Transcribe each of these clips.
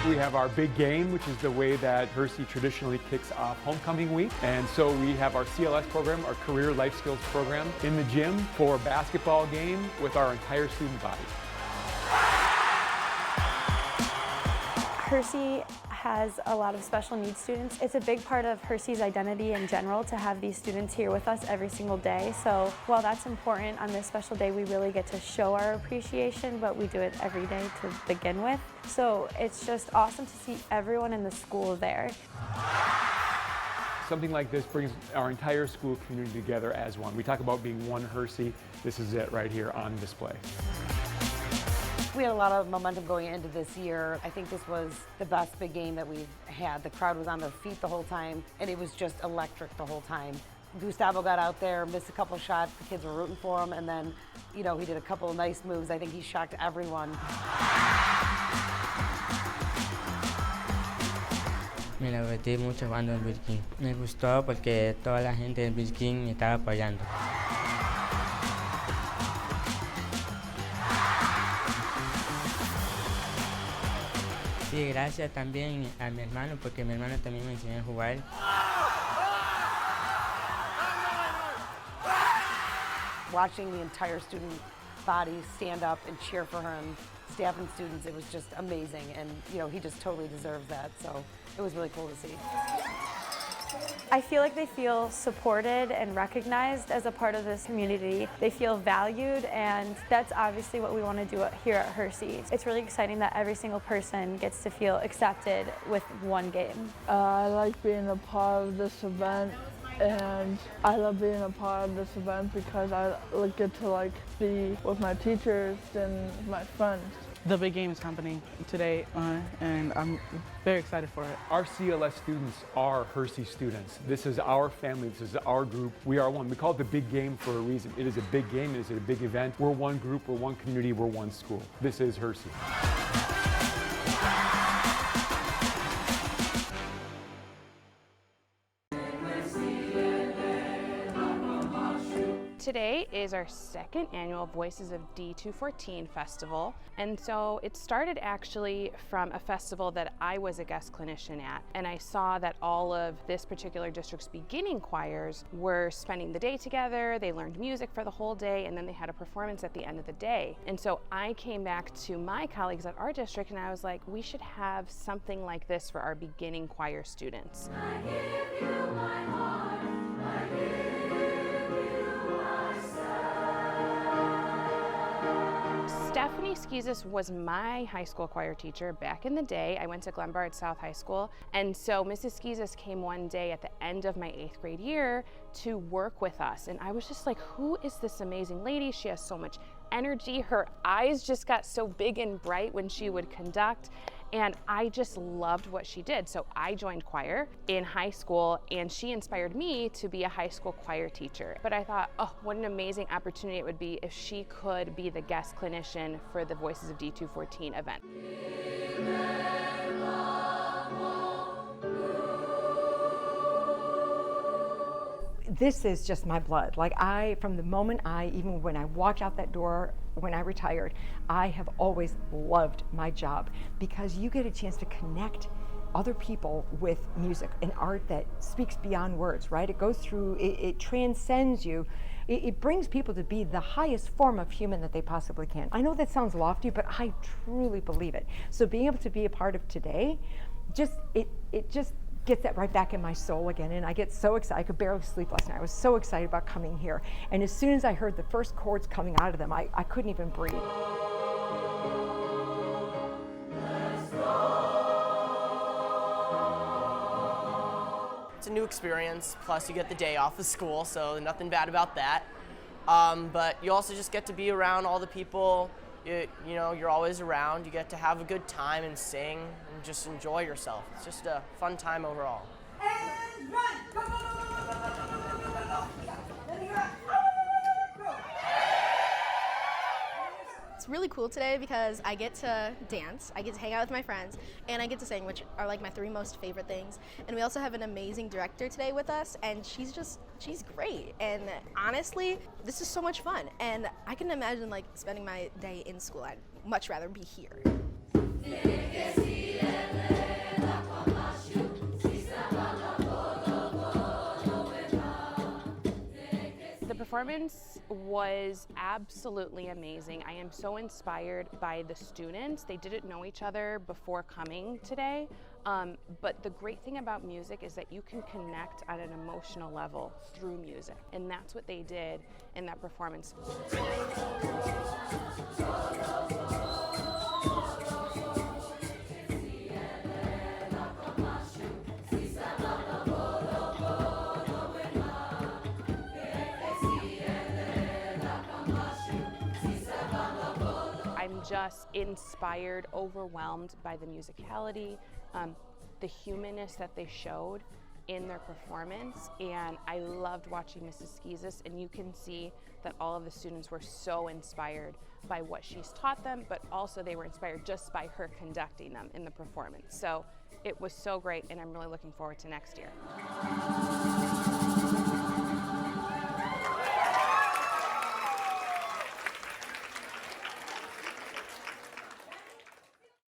We have our big game, which is the way that Hersey traditionally kicks off homecoming week. And so we have our CLS program, our Career Life Skills program, in the gym for a basketball game with our entire student body. Hersey has a lot of special needs students. It's a big part of Hersey's identity in general to have these students here with us every single day. So while that's important, on this special day we really get to show our appreciation, but we do it every day to begin with. So it's just awesome to see everyone in the school there. Something like this brings our entire school community together as one. We talk about being one Hersey. This is it right here on display. We had a lot of momentum going into this year. I think this was the best big game that we've had. The crowd was on their feet the whole time, and it was just electric the whole time. Gustavo got out there, missed a couple shots. The kids were rooting for him, and then, he did a couple of nice moves. I think he shocked everyone. Me lo divertí mucho jugando en Virgin. Me gustó porque toda la gente en Virgin me estaba apoyando. Sí, gracias también a mi hermano porque mi hermano también me enseñó a jugar. Watching the entire student body stand up and cheer for him, staff and students, it was just amazing. And, he just totally deserves that. So it was really cool to see. I feel like they feel supported and recognized as a part of this community. They feel valued, and that's obviously what we want to do here at Hersey. It's really exciting that every single person gets to feel accepted with one game. I like being a part of this event, and I love being a part of this event because I get to be with my teachers and my friends. The big game is happening today, and I'm very excited for it. Our CLS students are Hersey students. This is our family, this is our group. We are one. We call it the big game for a reason. It is a big game, it is a big event. We're one group, we're one community, we're one school. This is Hersey. Today is our second annual Voices of D214 festival, and so it started actually from a festival that I was a guest clinician at, and I saw that all of this particular district's beginning choirs were spending the day together. They learned music for the whole day, and then they had a performance at the end of the day. And so I came back to my colleagues at our district and I was like, we should have something like this for our beginning choir students. I give you my heart, I give Stephanie Skizis was my high school choir teacher back in the day. I went to Glenbard South High School, and so Mrs. Skizis came one day at the end of my 8th grade year to work with us, and I was just like, who is this amazing lady? She has so much energy. Her eyes just got so big and bright when she would conduct, and I just loved what she did. So I joined choir in high school, and she inspired me to be a high school choir teacher. But I thought, oh, what an amazing opportunity it would be if she could be the guest clinician for the Voices of D214 event. This is just my blood. From the moment even when I walked out that door, when I retired, I have always loved my job because you get a chance to connect other people with music, an art that speaks beyond words, right? It goes through, it transcends you. It brings people to be the highest form of human that they possibly can. I know that sounds lofty, but I truly believe it. So being able to be a part of today, it just gets that right back in my soul again, and I get so excited. I could barely sleep last night. I was so excited about coming here, and as soon as I heard the first chords coming out of them, I couldn't even breathe. It's a new experience, plus you get the day off of school, so nothing bad about that. But you also just get to be around all the people you're always around. You get to have a good time and sing and just enjoy yourself. It's just a fun time overall. And run! Go, go, go, go, go, go, go, go, go, go. Then you're up. Go. It's really cool today because I get to dance, I get to hang out with my friends, and I get to sing, which are like my 3 most favorite things. And we also have an amazing director today with us, and she's great. And honestly, this is so much fun. And I can imagine spending my day in school. I'd much rather be here. performance was absolutely amazing. I am so inspired by the students. They didn't know each other before coming today, but the great thing about music is that you can connect on an emotional level through music, and that's what they did in that performance. I'm just inspired, overwhelmed by the musicality, the humanness that they showed in their performance, and I loved watching Mrs. Skizas, and you can see that all of the students were so inspired by what she's taught them, but also they were inspired just by her conducting them in the performance. So it was so great, and I'm really looking forward to next year.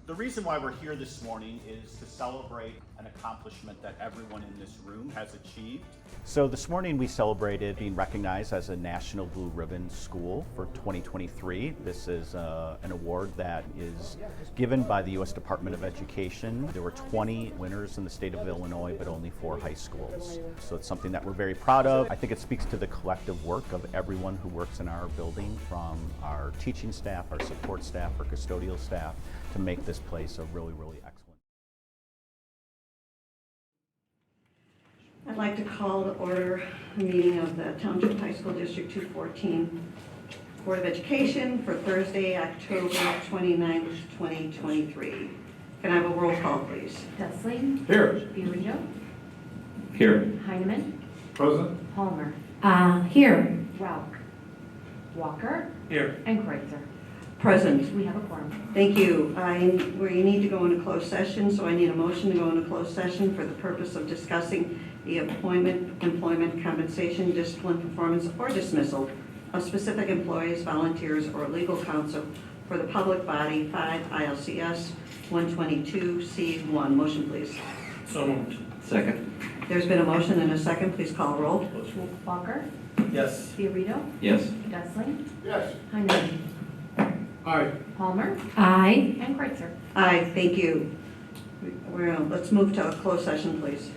The reason why we're here this morning is to celebrate an accomplishment that everyone in this room has achieved. So this morning we celebrated being recognized as a National Blue Ribbon School for 2023. This is an award that is given by the U.S. Department of Education. There were 20 winners in the state of Illinois, but only 4 high schools. So it's something that we're very proud of. I think it speaks to the collective work of everyone who works in our building, from our teaching staff, our support staff, our custodial staff, to make this place a really, really excellent. I'd like to call to order a meeting of the Township High School District 214 Board of Education for Thursday, October 29th, 2023. Can I have a roll call, please? Dessling. Here. Fiorito. Here. Heineman. Present. Palmer. Here. Rauch. Walker. Here. And Kreitzer. Present. We have a quorum. Thank you. We need to go into closed session, so I need a motion to go into closed session for the purpose of discussing the appointment, employment, compensation, discipline, performance, or dismissal of specific employees, volunteers, or legal counsel for the public body, 5 ILCS 122C1. Motion, please. So moved. Second. There's been a motion and a second. Please call roll. Walker. Yes. Fiorito. Yes. Dessling. Yes. Heineman. Aye. Palmer. Aye. And Kreitzer. Aye, thank you. Let's move to a closed session, please.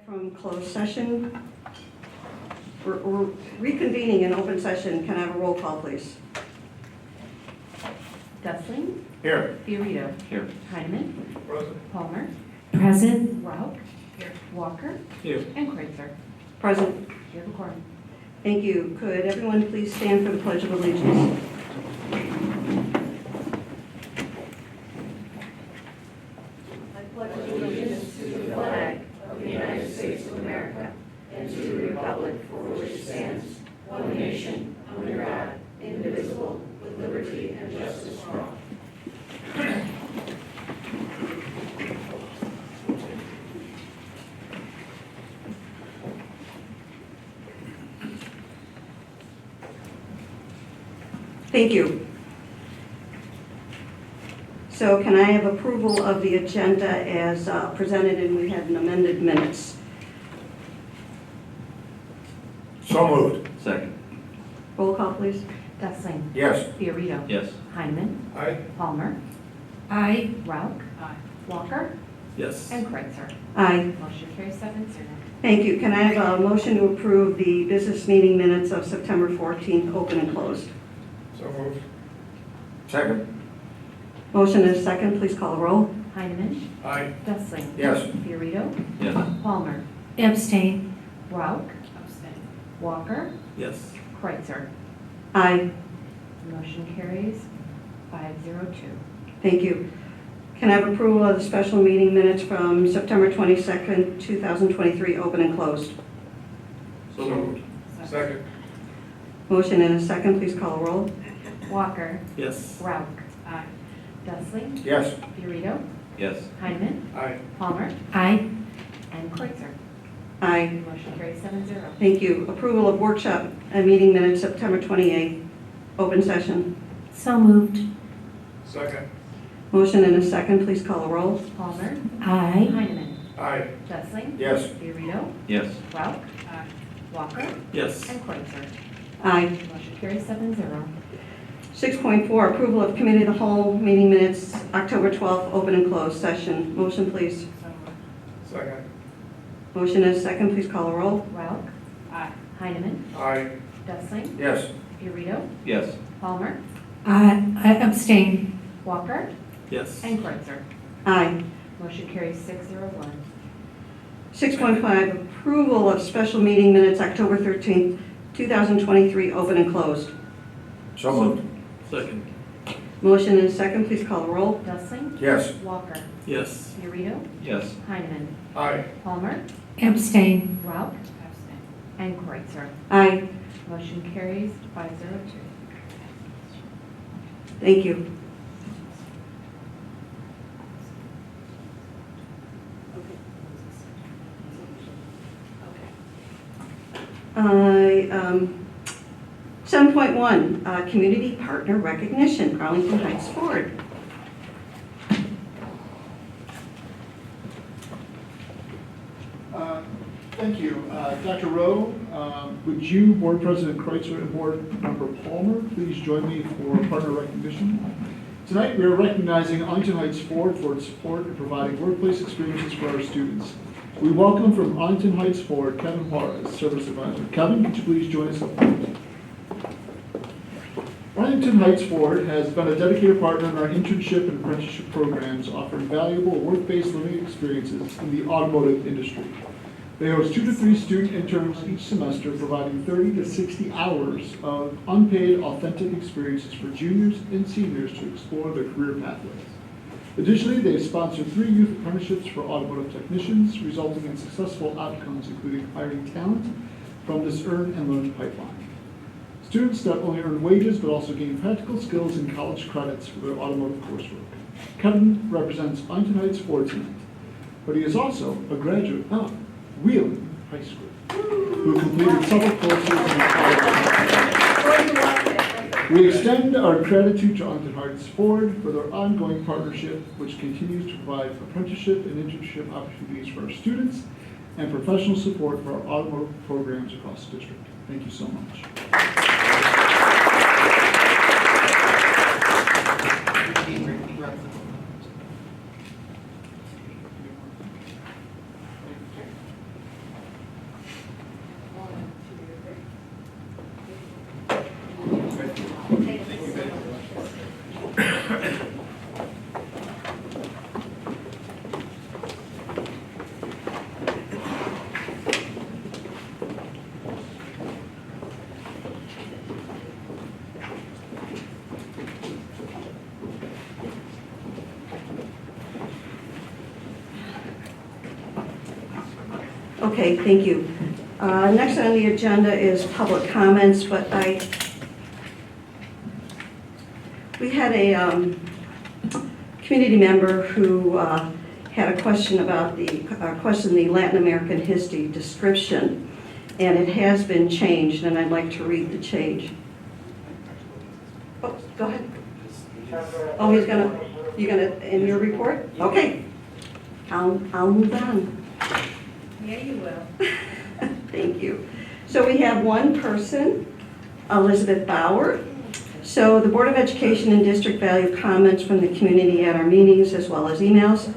From closed session. We're reconvening in open session. Can I have a roll call, please? Dustling. Here. Fiorito. Here. Heineman. Present. Palmer. Present. Rauch. Here. Walker. Here. And Kreitzer. Present. You have a quorum. Thank you. Could everyone please stand for the Pledge of Allegiance? I pledge allegiance to the flag of the United States of America and to the republic for which it stands, one nation, under God, indivisible, with liberty and justice for all. Thank you. So can I have approval of the agenda as presented, and we had an amended minutes? So moved. Second. Roll call, please. Dessling. Yes. Fiorito. Yes. Heineman. Aye. Palmer. Aye. Rauch. Walker. Yes. And Kreitzer. Aye. Motion carries 7-0. Thank you. Can I have a motion to approve the business meeting minutes of September 14th, open and closed? So moved. Second. Motion and a second. Please call the roll. Heineman. Aye. Dessling. Yes. Fiorito. Yes. Palmer. Abstain. Rauch. Walker. Yes. Kreitzer. Aye. Motion carries 5-0-2. Thank you. Can I have approval of the special meeting minutes from September 22nd, 2023, open and closed? So moved. Second. Motion and a second. Please call the roll. Walker. Yes. Rauch. Dessling. Yes. Fiorito. Yes. Heineman. Aye. Palmer. Aye. And Kreitzer. Aye. Motion carries 7-0. Thank you. Approval of workshop and meeting minutes September 28th, open session. So moved. Second. Motion and a second. Please call the roll. Palmer. Aye. Heineman. Aye. Dessling. Yes. Fiorito. Yes. Rauch. Walker. Yes. And Kreitzer. Aye. Motion carries 7-0. 6.4, approval of committee of the whole meeting minutes October 12th, open and closed session. Motion, please. Second. Motion and a second. Please call the roll. Rauch. Heineman. Aye. Dessling. Yes. Fiorito. Yes. Palmer. I abstain. Walker. Yes. And Kreitzer. Aye. Motion carries 6-0-1. 6.5, approval of special meeting minutes October 13th, 2023, open and closed. So moved. Second. Motion and a second. Please call the roll. Dessling. Yes. Walker. Yes. Fiorito. Yes. Heineman. Aye. Palmer. Abstain. Rauch. And Kreitzer. Aye. Motion carries 5-0-2. Thank you. I 7.1, Community Partner Recognition, Arlington Heights Ford. Thank you. Dr. Rowe, would you, Board President Kreitzer and Board Member Palmer, please join me for partner recognition? Tonight we are recognizing Arlington Heights Ford for its support in providing workplace experiences for our students. We welcome from Arlington Heights Ford, Kevin Juarez, Service Advisor. Kevin, could you please join us up front? Arlington Heights Ford has been a dedicated partner in our internship and apprenticeship programs, offering valuable work-based learning experiences in the automotive industry. They host 2 to 3 student interns each semester, providing 30 to 60 hours of unpaid, authentic experiences for juniors and seniors to explore their career pathways. Additionally, they sponsor 3 youth apprenticeships for automotive technicians, resulting in successful outcomes, including hiring talent from this earn and learn pipeline. Students not only earn wages, but also gain practical skills and college credits for their automotive coursework. Kevin represents Arlington Heights Ford tonight, but he is also a graduate of Wheeling High School, who completed several courses in college. We extend our gratitude to Arlington Heights Ford for their ongoing partnership, which continues to provide apprenticeship and internship opportunities for our students and professional support for our automotive programs across the district. Thank you so much. Okay, thank you. Next on the agenda is public comments, but we had a community member who had a question about the Latin American history description, and it has been changed, and I'd like to read the change. Oh, go ahead. Oh, you're gonna, in your report? Okay. I'll move on. Yeah, you will. Thank you. So we have one person, Elizabeth Bauer. So the Board of Education and District value comments from the community at our meetings as well as emails.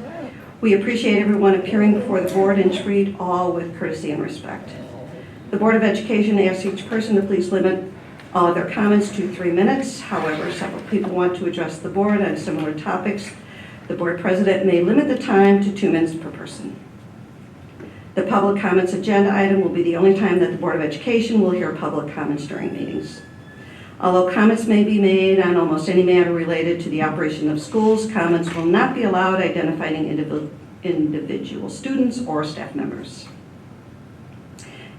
We appreciate everyone appearing before the board and treat all with courtesy and respect. The Board of Education asks each person to please limit all of their comments to 3 minutes. However, several people want to address the board on similar topics. The board president may limit the time to 2 minutes per person. The public comments agenda item will be the only time that the Board of Education will hear public comments during meetings. Although comments may be made on almost any matter related to the operation of schools, comments will not be allowed identifying individual students or staff members.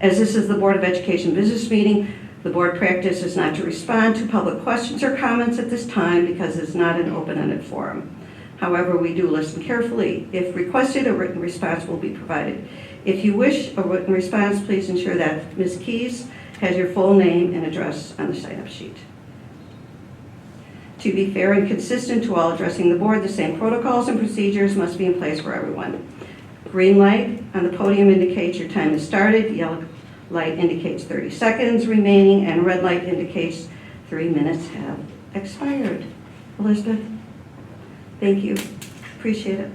As this is the Board of Education business meeting, the board practice is not to respond to public questions or comments at this time because it's not an open-ended forum. However, we do listen carefully. If requested, a written response will be provided. If you wish a written response, please ensure that Ms. Keys has your full name and address on the sign-up sheet. To be fair and consistent to all addressing the board, the same protocols and procedures must be in place for everyone. Green light on the podium indicates your time has started, yellow light indicates 30 seconds remaining, and red light indicates 3 minutes have expired. Elizabeth, thank you. Appreciate it.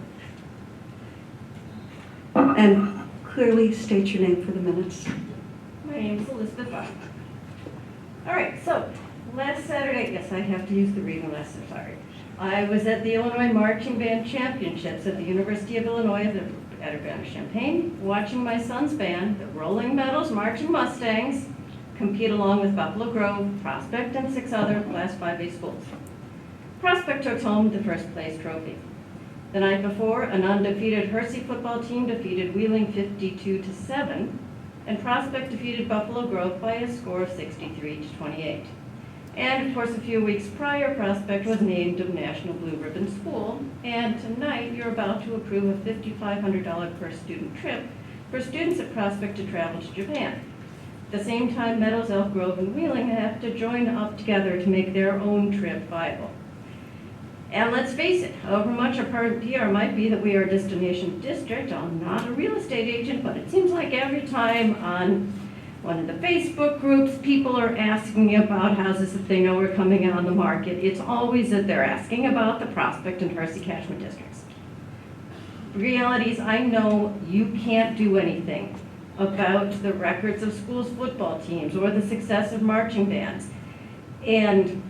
And clearly state your name for the minutes. My name is Elizabeth Buck. All right, so last Saturday, yes, I have to use the reading list, I'm sorry. I was at the Illinois Marching Band Championships at the University of Illinois at Urbana-Champaign, watching my son's band, the Rolling Meadows Marching Mustangs, compete along with Buffalo Grove, Prospect, and 6 other Class 5A schools. Prospect took home the first place trophy. The night before, an undefeated Hersey football team defeated Wheeling 52-7, and Prospect defeated Buffalo Grove by a score of 63-28. And of course, a few weeks prior, Prospect was named a National Blue Ribbon School, and tonight you're about to approve a $5,500 per student trip for students at Prospect to travel to Japan. At the same time, Meadows, Elk Grove, and Wheeling have to join up together to make their own trip viable. And let's face it, however much our PR might be that we are a destination district, I'm not a real estate agent, but it seems like every time on one of the Facebook groups, people are asking about houses that they know are coming on the market. It's always that they're asking about the Prospect and Hersey catchment districts. The reality is, I know you can't do anything about the records of schools' football teams or the success of marching bands. And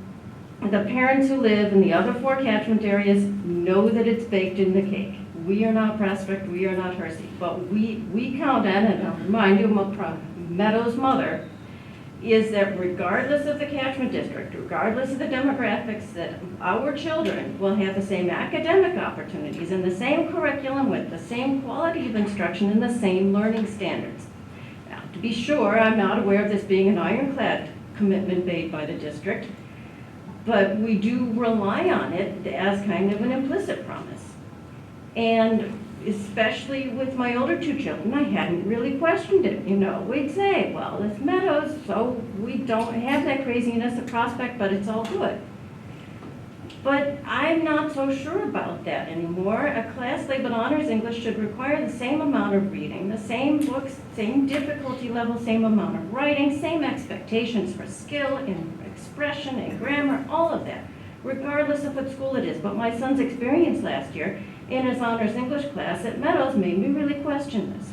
the parents who live in the other 4 catchment areas know that it's baked in the cake. We are not Prospect, we are not Hersey, but we count on, and I'll remind you, Meadows' mother, is that regardless of the catchment district, regardless of the demographics, that our children will have the same academic opportunities and the same curriculum with the same quality of instruction and the same learning standards. Now, to be sure, I'm not aware of this being an ironclad commitment made by the district, but we do rely on it as kind of an implicit promise. And especially with my older 2 children, I hadn't really questioned it. You know, we'd say, well, it's Meadows, so we don't have that craziness at Prospect, but it's all good. But I'm not so sure about that anymore. A class labeled Honors English should require the same amount of reading, the same books, same difficulty level, same amount of writing, same expectations for skill in expression and grammar, all of that, regardless of what school it is. But my son's experience last year in his Honors English class at Meadows made me really question this.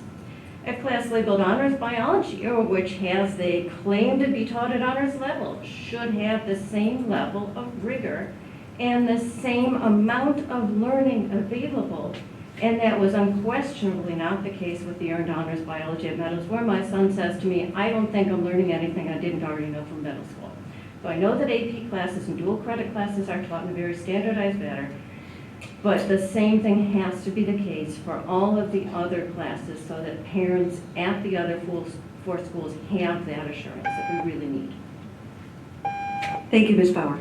A class labeled Honors Biology, or which has they claim to be taught at honors level, should have the same level of rigor and the same amount of learning available. And that was unquestionably not the case with the Earned Honors Biology at Meadows, where my son says to me, I don't think I'm learning anything I didn't already know from middle school. So I know that AP classes and dual credit classes are taught in a very standardized manner, but the same thing has to be the case for all of the other classes so that parents at the other 4 schools have that assurance that we really need. Thank you, Ms. Bauer.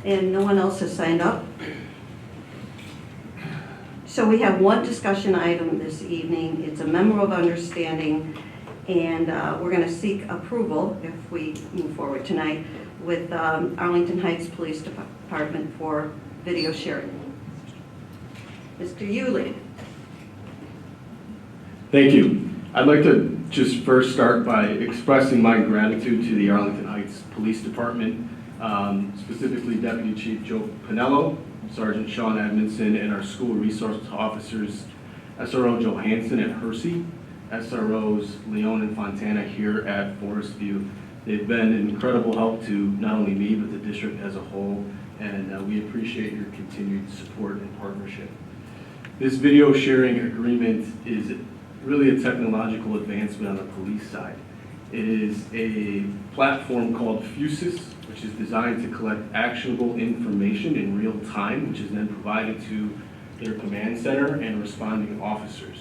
And no one else has signed up. So we have one discussion item this evening. It's a memo of understanding And we're going to seek approval, if we move forward tonight, with Arlington Heights Police Department for video sharing. Mr. Yulee. Thank you. I'd like to just first start by expressing my gratitude to the Arlington Heights Police Department, specifically Deputy Chief Joe Pinello, Sergeant Sean Edmondson, and our school resource officers, SRO Johansson at Hersey, SROs Leon and Fontana here at Forest View. They've been an incredible help to not only me, but the district as a whole, and we appreciate your continued support and partnership. This video sharing agreement is really a technological advancement on the police side. It is a platform called Fusus, which is designed to collect actionable information in real time, which is then provided to their command center and responding officers.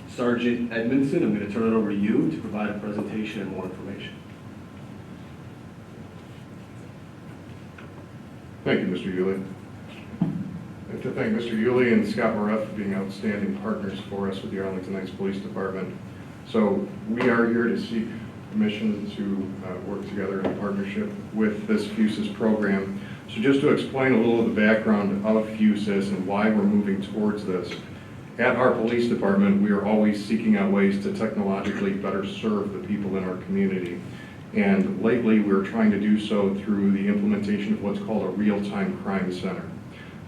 Sergeant Edmondson, I'm going to turn it over to you to provide a presentation and more information. Thank you, Mr. Yulee. I'd like to thank Mr. Yulee and Scott Moret for being outstanding partners for us with the Arlington Heights Police Department. So we are here to seek permission to work together in partnership with this Fusus program. So just to explain a little of the background of Fusus and why we're moving towards this. At our police department, we are always seeking out ways to technologically better serve the people in our community. And lately, we're trying to do so through the implementation of what's called a real-time crime center.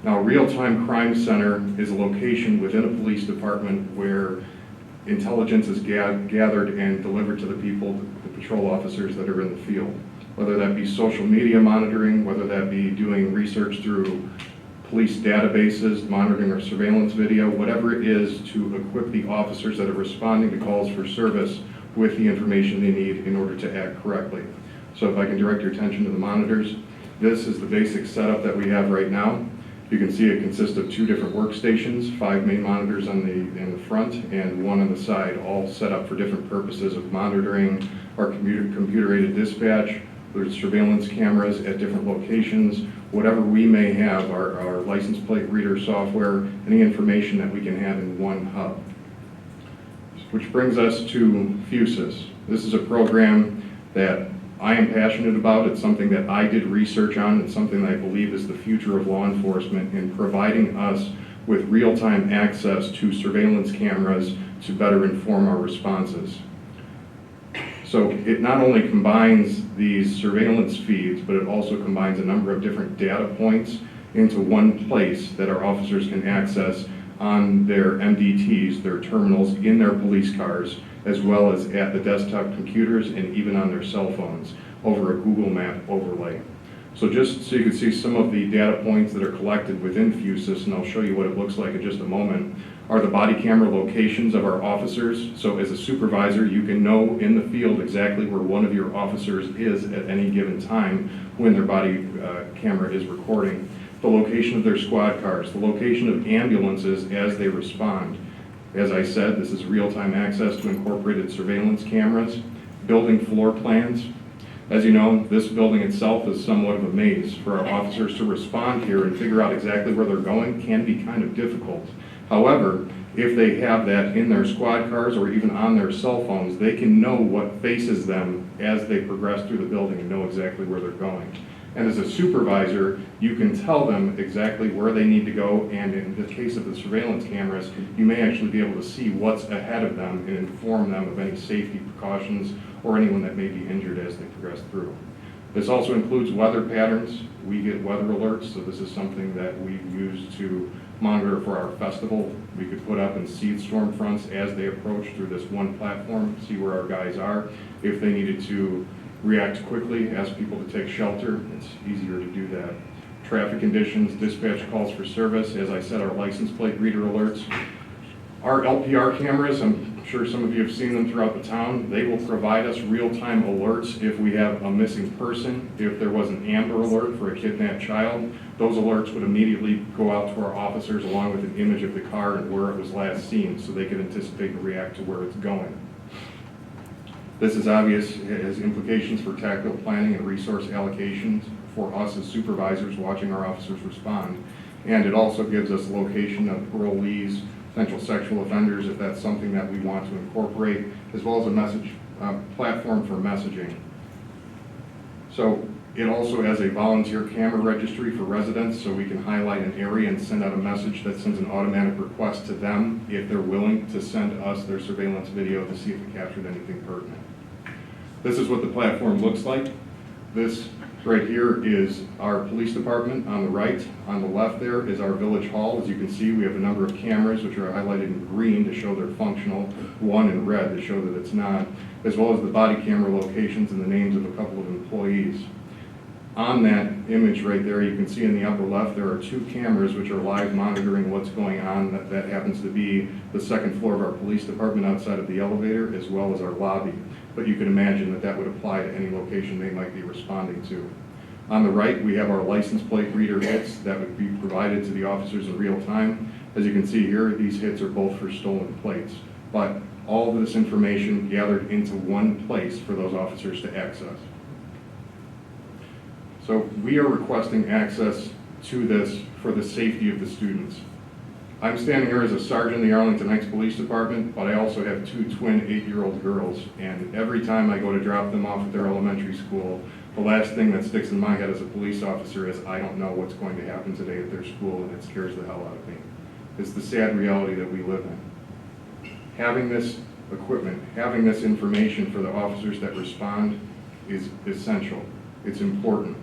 Now, a real-time crime center is a location within a police department where intelligence is gathered and delivered to the people, the patrol officers that are in the field. Whether that be social media monitoring, whether that be doing research through police databases, monitoring or surveillance video, whatever it is to equip the officers that are responding to calls for service with the information they need in order to act correctly. So if I can direct your attention to the monitors, this is the basic setup that we have right now. You can see it consists of 2 different workstations, 5 main monitors in the front and 1 on the side, all set up for different purposes of monitoring our computer-aided dispatch. There's surveillance cameras at different locations, whatever we may have, our license plate reader software, any information that we can have in one hub. Which brings us to Fusus. This is a program that I am passionate about. It's something that I did research on. It's something that I believe is the future of law enforcement in providing us with real-time access to surveillance cameras to better inform our responses. So it not only combines these surveillance feeds, but it also combines a number of different data points into one place that our officers can access on their MDTs, their terminals in their police cars, as well as at the desktop computers and even on their cell phones over a Google Map overlay. So just so you can see some of the data points that are collected within Fusus, and I'll show you what it looks like in just a moment, are the body camera locations of our officers. So as a supervisor, you can know in the field exactly where one of your officers is at any given time when their body camera is recording. The location of their squad cars, the location of ambulances as they respond. As I said, this is real-time access to incorporated surveillance cameras, building floor plans. As you know, this building itself is somewhat of a maze. For our officers to respond here and figure out exactly where they're going can be kind of difficult. However, if they have that in their squad cars or even on their cell phones, they can know what faces them as they progress through the building and know exactly where they're going. And as a supervisor, you can tell them exactly where they need to go, and in the case of the surveillance cameras, you may actually be able to see what's ahead of them and inform them of any safety precautions or anyone that may be injured as they progress through. This also includes weather patterns. We get weather alerts, so this is something that we use to monitor for our festival. We could put up and seed storm fronts as they approach through this one platform, see where our guys are. If they needed to react quickly, ask people to take shelter, it's easier to do that. Traffic conditions, dispatch calls for service, as I said, our license plate reader alerts. Our LPR cameras, I'm sure some of you have seen them throughout the town. They will provide us real-time alerts if we have a missing person. If there was an Amber Alert for a kidnapped child, those alerts would immediately go out to our officers along with an image of the car and where it was last seen so they could anticipate and react to where it's going. This is obvious, it has implications for tactical planning and resource allocations for us as supervisors watching our officers respond. And it also gives us location of parolees, potential sexual offenders if that's something that we want to incorporate, as well as a message platform for messaging. So it also has a volunteer camera registry for residents, so we can highlight an area and send out a message that sends an automatic request to them if they're willing to send us their surveillance video to see if it captured anything pertinent. This is what the platform looks like. This right here is our police department on the right. On the left there is our village hall. As you can see, we have a number of cameras which are highlighted in green to show they're functional, one in red to show that it's not, as well as the body camera locations and the names of a couple of employees. On that image right there, you can see in the upper left, there are 2 cameras which are live monitoring what's going on. That happens to be the second floor of our police department outside of the elevator, as well as our lobby. But you can imagine that that would apply to any location they might be responding to. On the right, we have our license plate reader hits that would be provided to the officers in real time. As you can see here, these hits are both for stolen plates. But all of this information gathered into one place for those officers to access. So we are requesting access to this for the safety of the students. I'm standing here as a sergeant in the Arlington Heights Police Department, but I also have 2 twin 8-year-old girls, and every time I go to drop them off at their elementary school, the last thing that sticks in my head as a police officer is I don't know what's going to happen today at their school, and it scares the hell out of me. It's the sad reality that we live in. Having this equipment, having this information for the officers that respond is essential. It's important.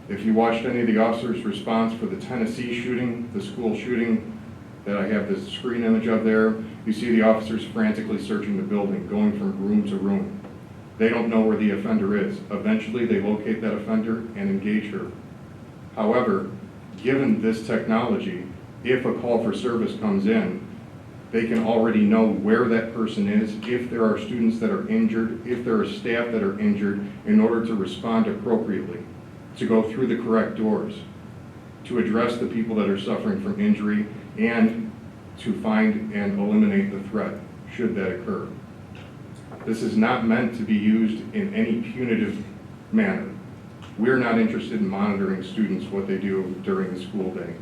If you watched any of the officers' response for the Tennessee shooting, the school shooting that I have this screen image of there, you see the officers frantically searching the building, going from room to room. They don't know where the offender is. Eventually, they locate that offender and engage her. However, given this technology, if a call for service comes in, they can already know where that person is, if there are students that are injured, if there are staff that are injured, in order to respond appropriately, to go through the correct doors, to address the people that are suffering from injury, and to find and eliminate the threat, should that occur. This is not meant to be used in any punitive manner. We're not interested in monitoring students, what they do during the school day.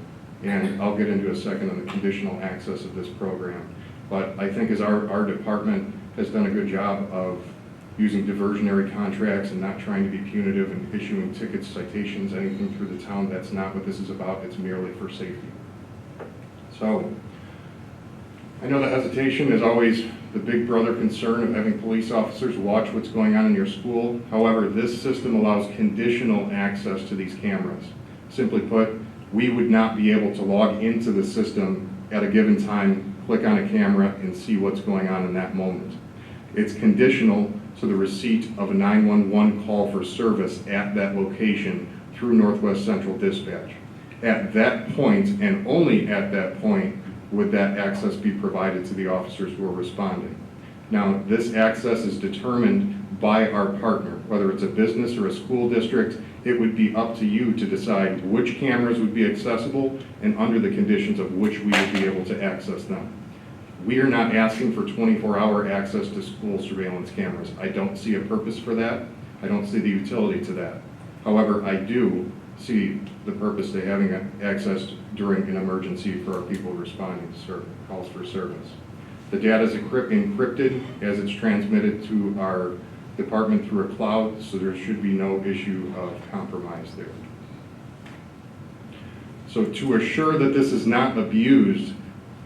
And I'll get into a second on the conditional access of this program. But I think as our department has done a good job of using diversionary contracts and not trying to be punitive and issuing tickets, citations, anything through the town, that's not what this is about. It's merely for safety. So, I know the hesitation is always the big brother concern of having police officers watch what's going on in your school. However, this system allows conditional access to these cameras. Simply put, we would not be able to log into the system at a given time, click on a camera, and see what's going on in that moment. It's conditional to the receipt of a 911 call for service at that location through Northwest Central Dispatch. At that point, and only at that point, would that access be provided to the officers who are responding. Now, this access is determined by our partner, whether it's a business or a school district. It would be up to you to decide which cameras would be accessible and under the conditions of which we would be able to access them. We are not asking for 24-hour access to school surveillance cameras. I don't see a purpose for that. I don't see the utility to that. However, I do see the purpose to having access during an emergency for our people responding to calls for service. The data is encrypted as it's transmitted to our department through a cloud, so there should be no issue of compromise there. So to assure that this is not abused,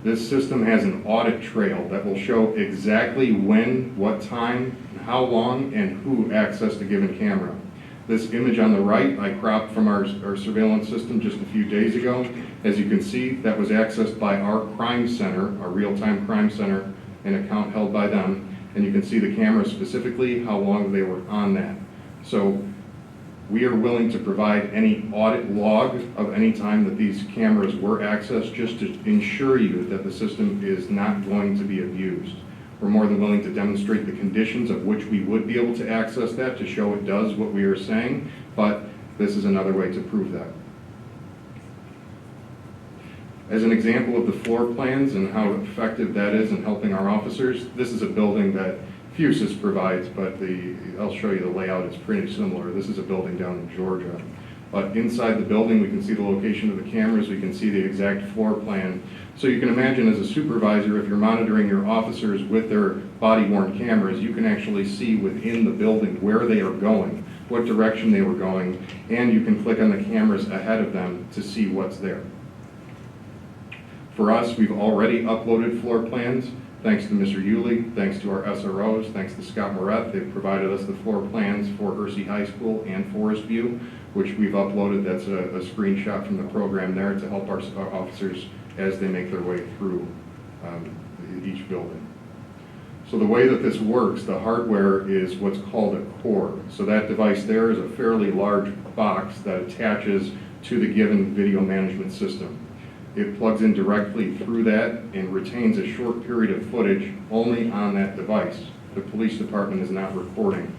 this system has an audit trail that will show exactly when, what time, how long, and who accessed a given camera. This image on the right, I cropped from our surveillance system just a few days ago. As you can see, that was accessed by our crime center, our real-time crime center, an account held by them. And you can see the camera specifically, how long they were on that. So we are willing to provide any audit log of any time that these cameras were accessed, just to ensure you that the system is not going to be abused. We're more than willing to demonstrate the conditions of which we would be able to access that to show it does what we are saying, but this is another way to prove that. As an example of the floor plans and how effective that is in helping our officers, this is a building that Fusus provides, but I'll show you the layout, it's pretty similar. This is a building down in Georgia. But inside the building, we can see the location of the cameras, we can see the exact floor plan. So you can imagine as a supervisor, if you're monitoring your officers with their body-worn cameras, you can actually see within the building where they are going, what direction they were going, and you can click on the cameras ahead of them to see what's there. For us, we've already uploaded floor plans, thanks to Mr. Yulee, thanks to our SROs, thanks to Scott Moret. They've provided us the floor plans for Hersey High School and Forest View, which we've uploaded. That's a screenshot from the program there to help our officers as they make their way through each building. So the way that this works, the hardware is what's called a core. So that device there is a fairly large box that attaches to the given video management system. It plugs in directly through that and retains a short period of footage only on that device. The police department is not recording,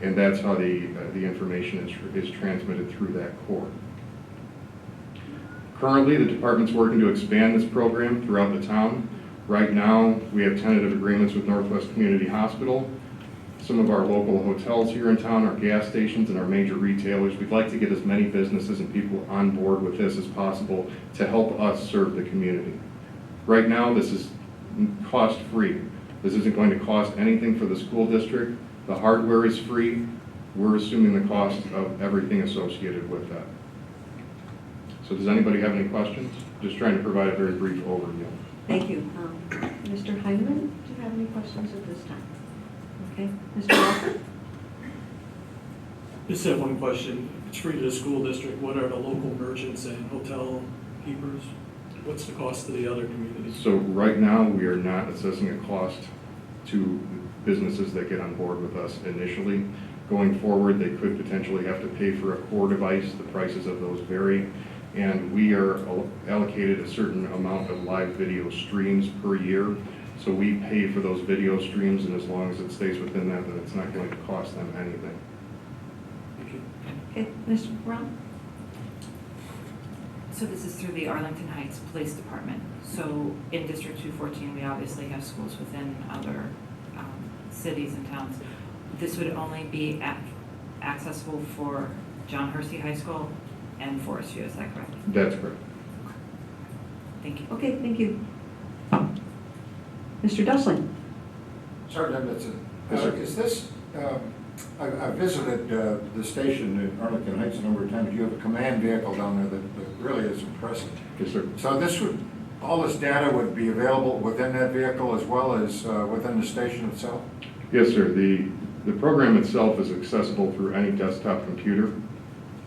and that's how the information is transmitted through that core. Currently, the department's working to expand this program throughout the town. Right now, we have tentative agreements with Northwest Community Hospital, some of our local hotels here in town, our gas stations, and our major retailers. We'd like to get as many businesses and people on board with this as possible to help us serve the community. Right now, this is cost-free. This isn't going to cost anything for the school district. The hardware is free. We're assuming the cost of everything associated with that. So does anybody have any questions? Just trying to provide a very brief overview. Thank you. Mr. Heineman, do you have any questions at this time? Okay. Mr. Walker? Just have one question. It's free to the school district. What are the local merchants and hotel keepers? What's the cost to the other communities? So right now, we are not assessing a cost to businesses that get on board with us initially. Going forward, they could potentially have to pay for a core device. The prices of those vary. And we are allocated a certain amount of live video streams per year. So we pay for those video streams, and as long as it stays within that, then it's not going to cost them anything. Thank you. Okay, Mr. Brown? So this is through the Arlington Heights Police Department. So in District 214, we obviously have schools within other cities and towns. This would only be accessible for John Hersey High School and Forest View, is that correct? That's correct. Thank you. Okay, thank you. Mr. Dusling? Sergeant Edmondson, Yes, sir. is this, I visited the station in Arlington Heights a number of times. You have a command vehicle down there that really is impressive. Yes, sir. So this would, all this data would be available within that vehicle as well as within the station itself? Yes, sir. The program itself is accessible through any desktop computer.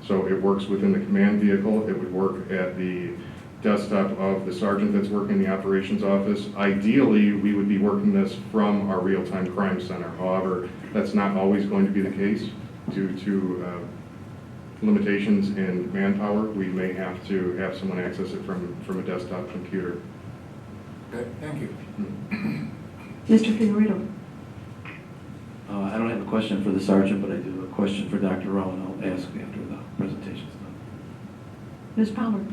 So it works within the command vehicle. It would work at the desktop of the sergeant that's working in the operations office. Ideally, we would be working this from our real-time crime center. However, that's not always going to be the case due to limitations in manpower. We may have to have someone access it from a desktop computer. Okay, thank you. Mr. Figueredo? I don't have a question for the sergeant, but I do have a question for Dr. Rowe, and I'll ask after the presentation's done. Ms. Palmer?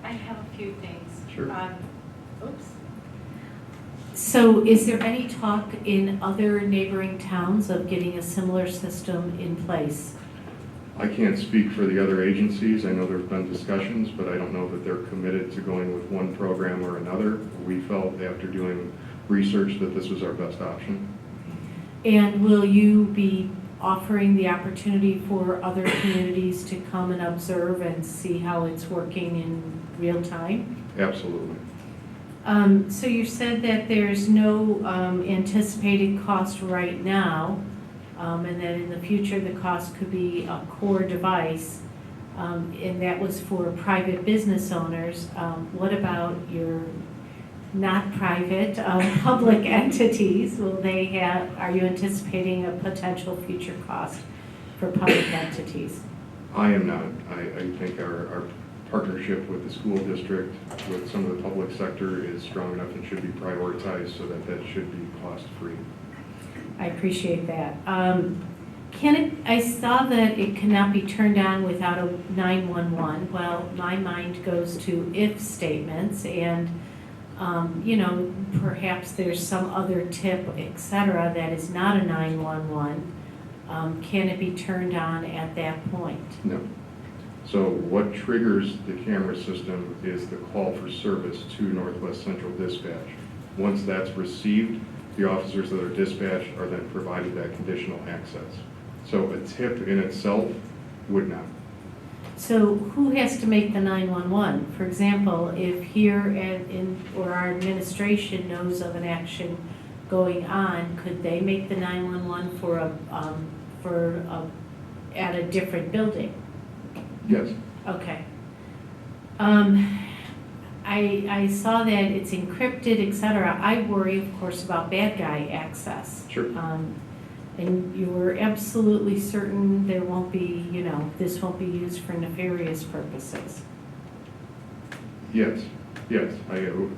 I have a few things. Sure. Oops. So is there any talk in other neighboring towns of getting a similar system in place? I can't speak for the other agencies. I know there have been discussions, but I don't know that they're committed to going with one program or another. We felt after doing research that this was our best option. And will you be offering the opportunity for other communities to come and observe and see how it's working in real time? Absolutely. So you said that there's no anticipated cost right now, and that in the future the cost could be a core device, and that was for private business owners. What about your not private, public entities? Will they have, are you anticipating a potential future cost for public entities? I am not. I think our partnership with the school district, with some of the public sector is strong enough and should be prioritized so that that should be cost-free. I appreciate that. I saw that it cannot be turned on without a 911. Well, my mind goes to if statements and you know, perhaps there's some other tip, etc., that is not a 911. Can it be turned on at that point? No. So what triggers the camera system is the call for service to Northwest Central Dispatch. Once that's received, the officers that are dispatched are then provided that conditional access. So a tip in itself would not. So who has to make the 911? For example, if here or our administration knows of an action going on, could they make the 911 at a different building? Yes. Okay. I saw that it's encrypted, etc. I worry, of course, about bad guy access. Sure. And you were absolutely certain there won't be, this won't be used for nefarious purposes. Yes. Yes. I go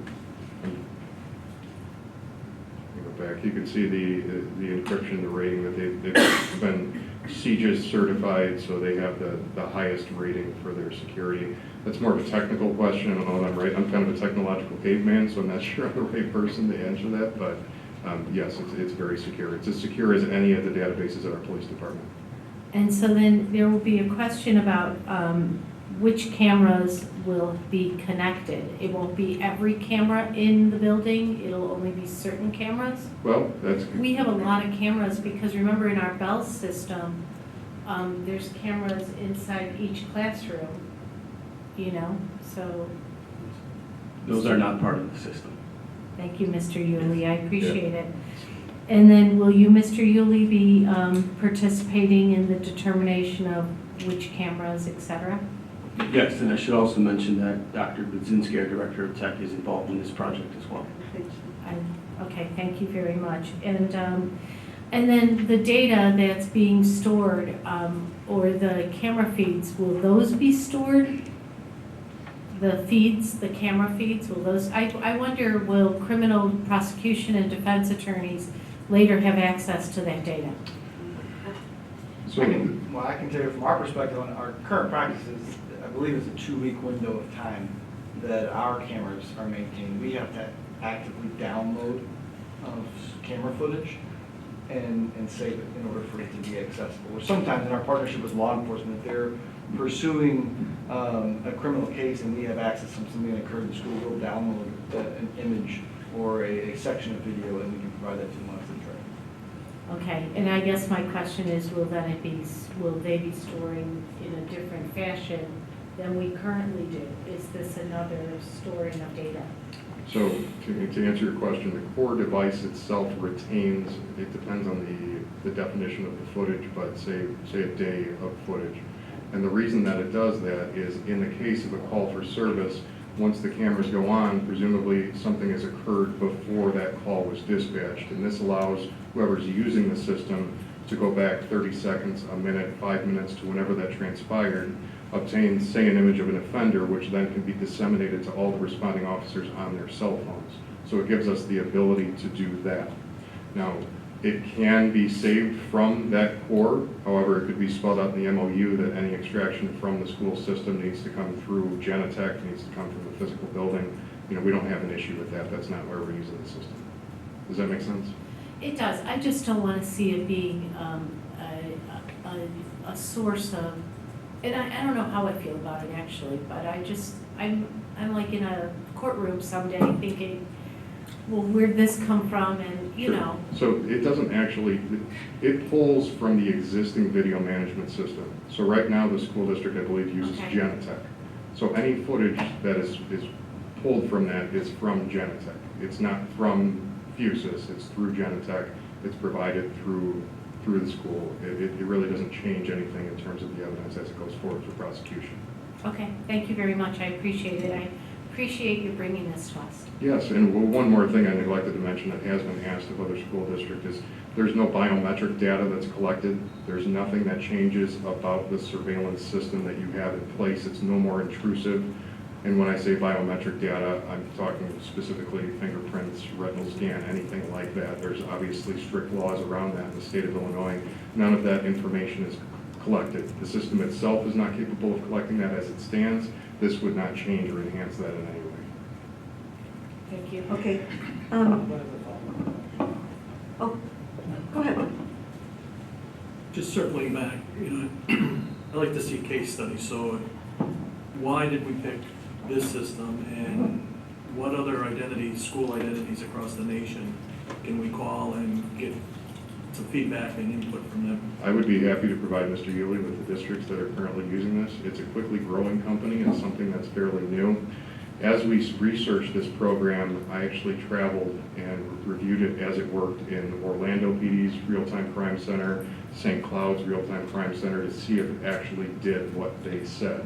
back. You can see the encryption, the rating that they've been CJIS certified, so they have the highest rating for their security. That's more of a technical question. I don't know if I'm right. I'm kind of a technological caveman, so I'm not sure I'm the right person to answer that, but yes, it's very secure. It's as secure as any of the databases at our police department. And so then there will be a question about which cameras will be connected. It won't be every camera in the building, it'll only be certain cameras? Well, We have a lot of cameras because remember in our Bell system, there's cameras inside each classroom, so. Those are not part of the system. Thank you, Mr. Yulee, I appreciate it. And then will you, Mr. Yulee, be participating in the determination of which cameras, et cetera? Yes, and I should also mention that Dr. Budzinski, our Director of Tech, is involved in this project as well. Okay, thank you very much. And then the data that's being stored, or the camera feeds, will those be stored? The feeds, the camera feeds, will those, I wonder, will criminal prosecution and defense attorneys later have access to that data? So I can tell you from our perspective, on our current practices, I believe it's a 2-week window of time that our cameras are maintained. We have to actively download camera footage and save it in order for it to be accessible. Or sometimes in our partnership with law enforcement, if they're pursuing a criminal case and we have access to something that occurred in school, we'll download an image or a section of video and we can provide that to them after the trial. Okay, and I guess my question is, will they be storing in a different fashion than we currently do? Is this another storing of data? So to answer your question, the core device itself retains, it depends on the definition of the footage, but say a day of footage. And the reason that it does that is in the case of a call for service, once the cameras go on, presumably something has occurred before that call was dispatched. And this allows whoever's using the system to go back 30 seconds, a minute, 5 minutes to whenever that transpired, obtain, say, an image of an offender, which then can be disseminated to all the responding officers on their cell phones. So it gives us the ability to do that. Now, it can be saved from that core. However, it could be spelled out in the MOU that any extraction from the school system needs to come through Genetech, needs to come from the physical building. We don't have an issue with that. That's not where we're using the system. Does that make sense? It does. I just don't want to see it being a source of, and I don't know how I feel about it actually, but I'm like in a courtroom someday thinking, well, where'd this come from, and know. So it doesn't actually, it pulls from the existing video management system. So right now the school district, I believe, uses Genetech. So any footage that is pulled from that is from Genetech. It's not from Fusus, it's through Genetech. It's provided through the school. It really doesn't change anything in terms of the evidence as it goes forward for prosecution. Okay, thank you very much. I appreciate it. I appreciate you bringing this to us. Yes, and one more thing I neglected to mention that has been asked of other school districts is there's no biometric data that's collected. There's nothing that changes about the surveillance system that you have in place. It's no more intrusive. And when I say biometric data, I'm talking specifically fingerprints, retinal scan, anything like that. There's obviously strict laws around that in the state of Illinois. None of that information is collected. The system itself is not capable of collecting that as it stands. This would not change or enhance that in any way. Thank you. Okay. Oh, go ahead. Just circling back, I like to see case studies. So why did we pick this system, and what other identities, school identities across the nation can we call and get some feedback and input from them? I would be happy to provide Mr. Yulee with the districts that are currently using this. It's a quickly growing company and something that's fairly new. As we researched this program, I actually traveled and reviewed it as it worked in Orlando PD's Real-Time Crime Center, St. Cloud's Real-Time Crime Center, to see if it actually did what they said.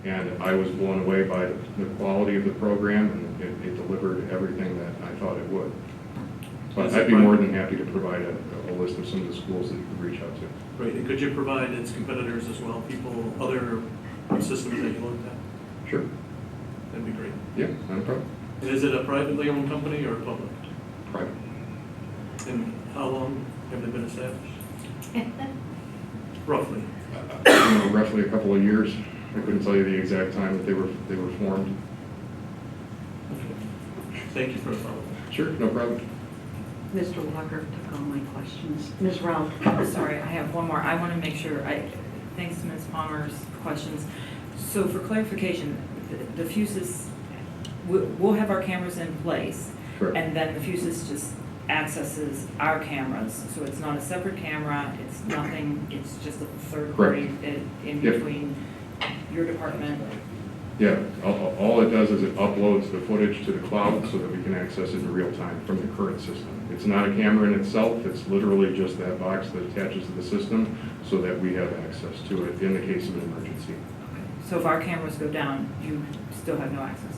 And I was blown away by the quality of the program, and it delivered everything that I thought it would. But I'd be more than happy to provide a list of some of the schools that you could reach out to. Great, and could you provide its competitors as well, people, other systems that you looked at? Sure. That'd be great. Yeah, not a problem. And is it a privately owned company or public? Private. And how long have they been established? Roughly. Roughly a couple of years. I couldn't tell you the exact time that they were formed. Okay. Thank you for the follow-up. Sure, no problem. Mr. Walker took all my questions. Ms. Ralph. Sorry, I have one more. I want to make sure, thanks to Ms. Palmer's questions. So for clarification, the FUSIS, we'll have our cameras in place. Correct. And then the FUSIS just accesses our cameras. So it's not a separate camera, it's nothing, it's just a third party in between your department. Yeah, all it does is it uploads the footage to the cloud so that we can access it in real time from the current system. It's not a camera in itself, it's literally just that box that attaches to the system so that we have access to it in the case of an emergency. Okay. So if our cameras go down, you still have no access?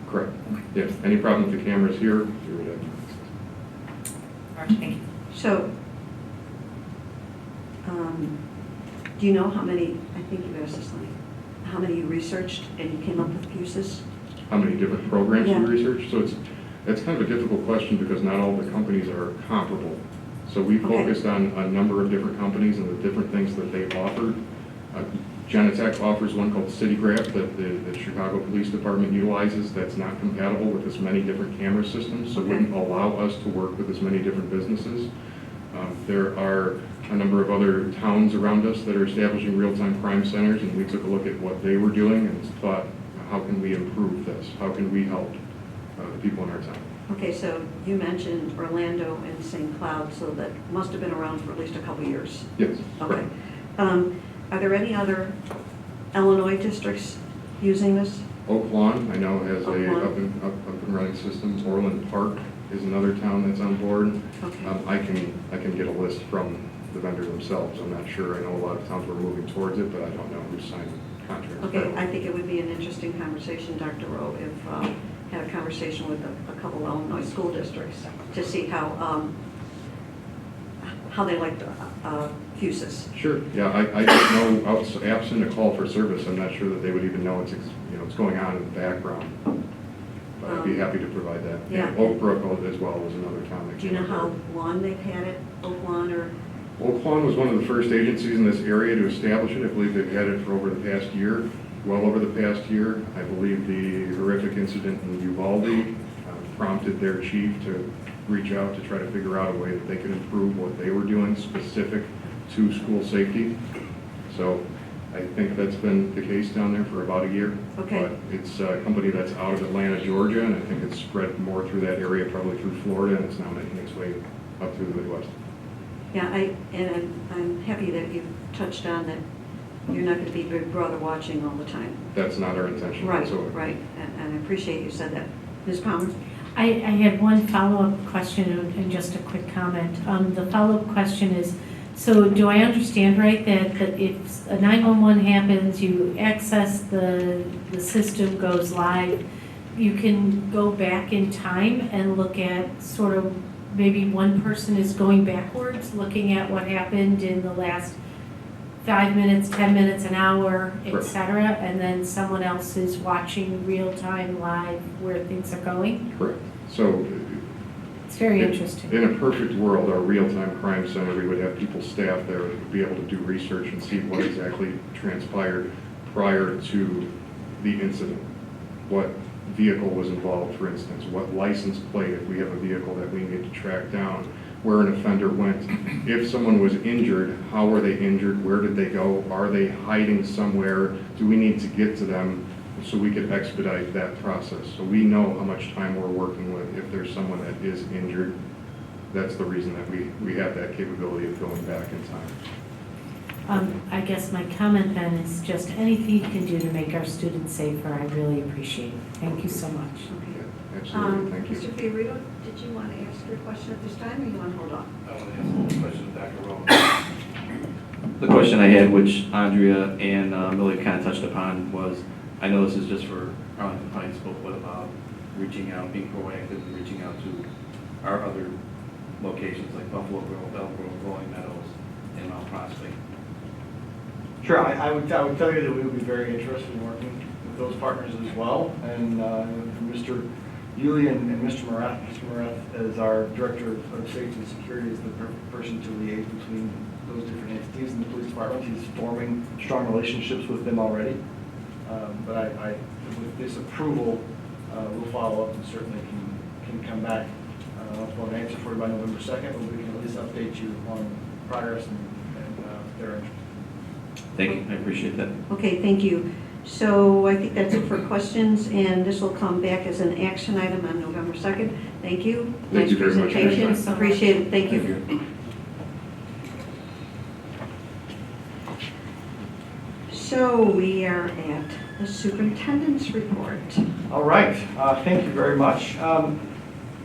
Correct. Yes, any problem with the cameras here, you would have no access. All right, thank you. So, do you know how many, I think you asked this, Lenny, how many you researched and you came up with FUSIS? How many different programs we researched? So that's kind of a difficult question because not all the companies are comparable. So we focused on a number of different companies and the different things that they offered. Genetech offers one called CityGraph that the Chicago Police Department utilizes that's not compatible with as many different camera systems, so wouldn't allow us to work with as many different businesses. There are a number of other towns around us that are establishing real-time crime centers, and we took a look at what they were doing and thought, how can we improve this? How can we help the people in our town? Okay, so you mentioned Orlando and St. Cloud, so that must have been around for at least a couple years. Yes. Okay. Are there any other Illinois districts using this? Oak Lawn, I know, has a up and running system. Orland Park is another town that's on board. Okay. I can get a list from the vendor themselves. I'm not sure. I know a lot of towns were moving towards it, but I don't know who signed contracts. Okay, I think it would be an interesting conversation, Dr. Rowe, if had a conversation with a couple of Illinois school districts to see how they like FUSIS. Sure. Yeah, I don't know. Absent a call for service, I'm not sure that they would even know it's going on in the background. But I'd be happy to provide that. Yeah. And Oak Brook as well was another town that Do you know how long they've had it, Oak Lawn or? Oak Lawn was one of the first agencies in this area to establish it. I believe they've had it for over the past year, well over the past year. I believe the horrific incident in Uvalde prompted their chief to reach out to try to figure out a way that they could improve what they were doing specific to school safety. So I think that's been the case down there for about a year. Okay. But it's a company that's out of Atlanta, Georgia, and I think it's spread more through that area, probably through Florida, and it's now making its way up through the Midwest. Yeah, I'm happy that you touched on that you're not going to be Big Brother watching all the time. That's not our intention whatsoever. Right, and I appreciate you said that. Ms. Palmer? I had one follow-up question and just a quick comment. The follow-up question is, so do I understand right that if a 911 happens, you access the system, goes live, you can go back in time and look at sort of maybe one person is going backwards, looking at what happened in the last 5 minutes, 10 minutes, an hour, et cetera, and then someone else is watching real-time live where things are going? Correct. So it's very interesting. In a perfect world, our real-time crime center, we would have people staffed there who would be able to do research and see what exactly transpired prior to the incident. What vehicle was involved, for instance, what license plate, if we have a vehicle that we need to track down, where an offender went. If someone was injured, how were they injured? Where did they go? Are they hiding somewhere? Do we need to get to them? so we could expedite that process. So we know how much time we're working with if there's someone that is injured. That's the reason that we have that capability of going back in time. I guess my comment then is just anything you can do to make our students safer, I really appreciate it. Thank you so much. Absolutely, thank you. Mr. Fiorito, did you want to ask your question at this time, or you want to hold on? I want to ask a question to Dr. Rowan. The question I had, which Andrea and Millie kind of touched upon, was, I know this is just for Arlington Heights, but what about reaching out, being proactive, and reaching out to our other locations like Buffalo Grove, Elk Grove, Rolling Meadows, and Mount Prospect? Sure, I would tell you that we would be very interested in working with those partners as well. And Mr. Yulee and Mr. Morath. Mr. Morath, as our Director of Safety and Security, is the perfect person to liaise between those different entities in the police department. He's forming strong relationships with them already. But with this approval, we'll follow up and certainly can come back. I don't know if we'll have an answer for you by November 2nd, but we can at least update you on progress and their interest. Thank you, I appreciate that. Okay, thank you. So I think that's it for questions, and this will come back as an action item on November 2nd. Thank you. Thank you very much. Presentation. Thank you so much. Appreciate it. Thank you. So we are at the superintendent's report. All right, thank you very much.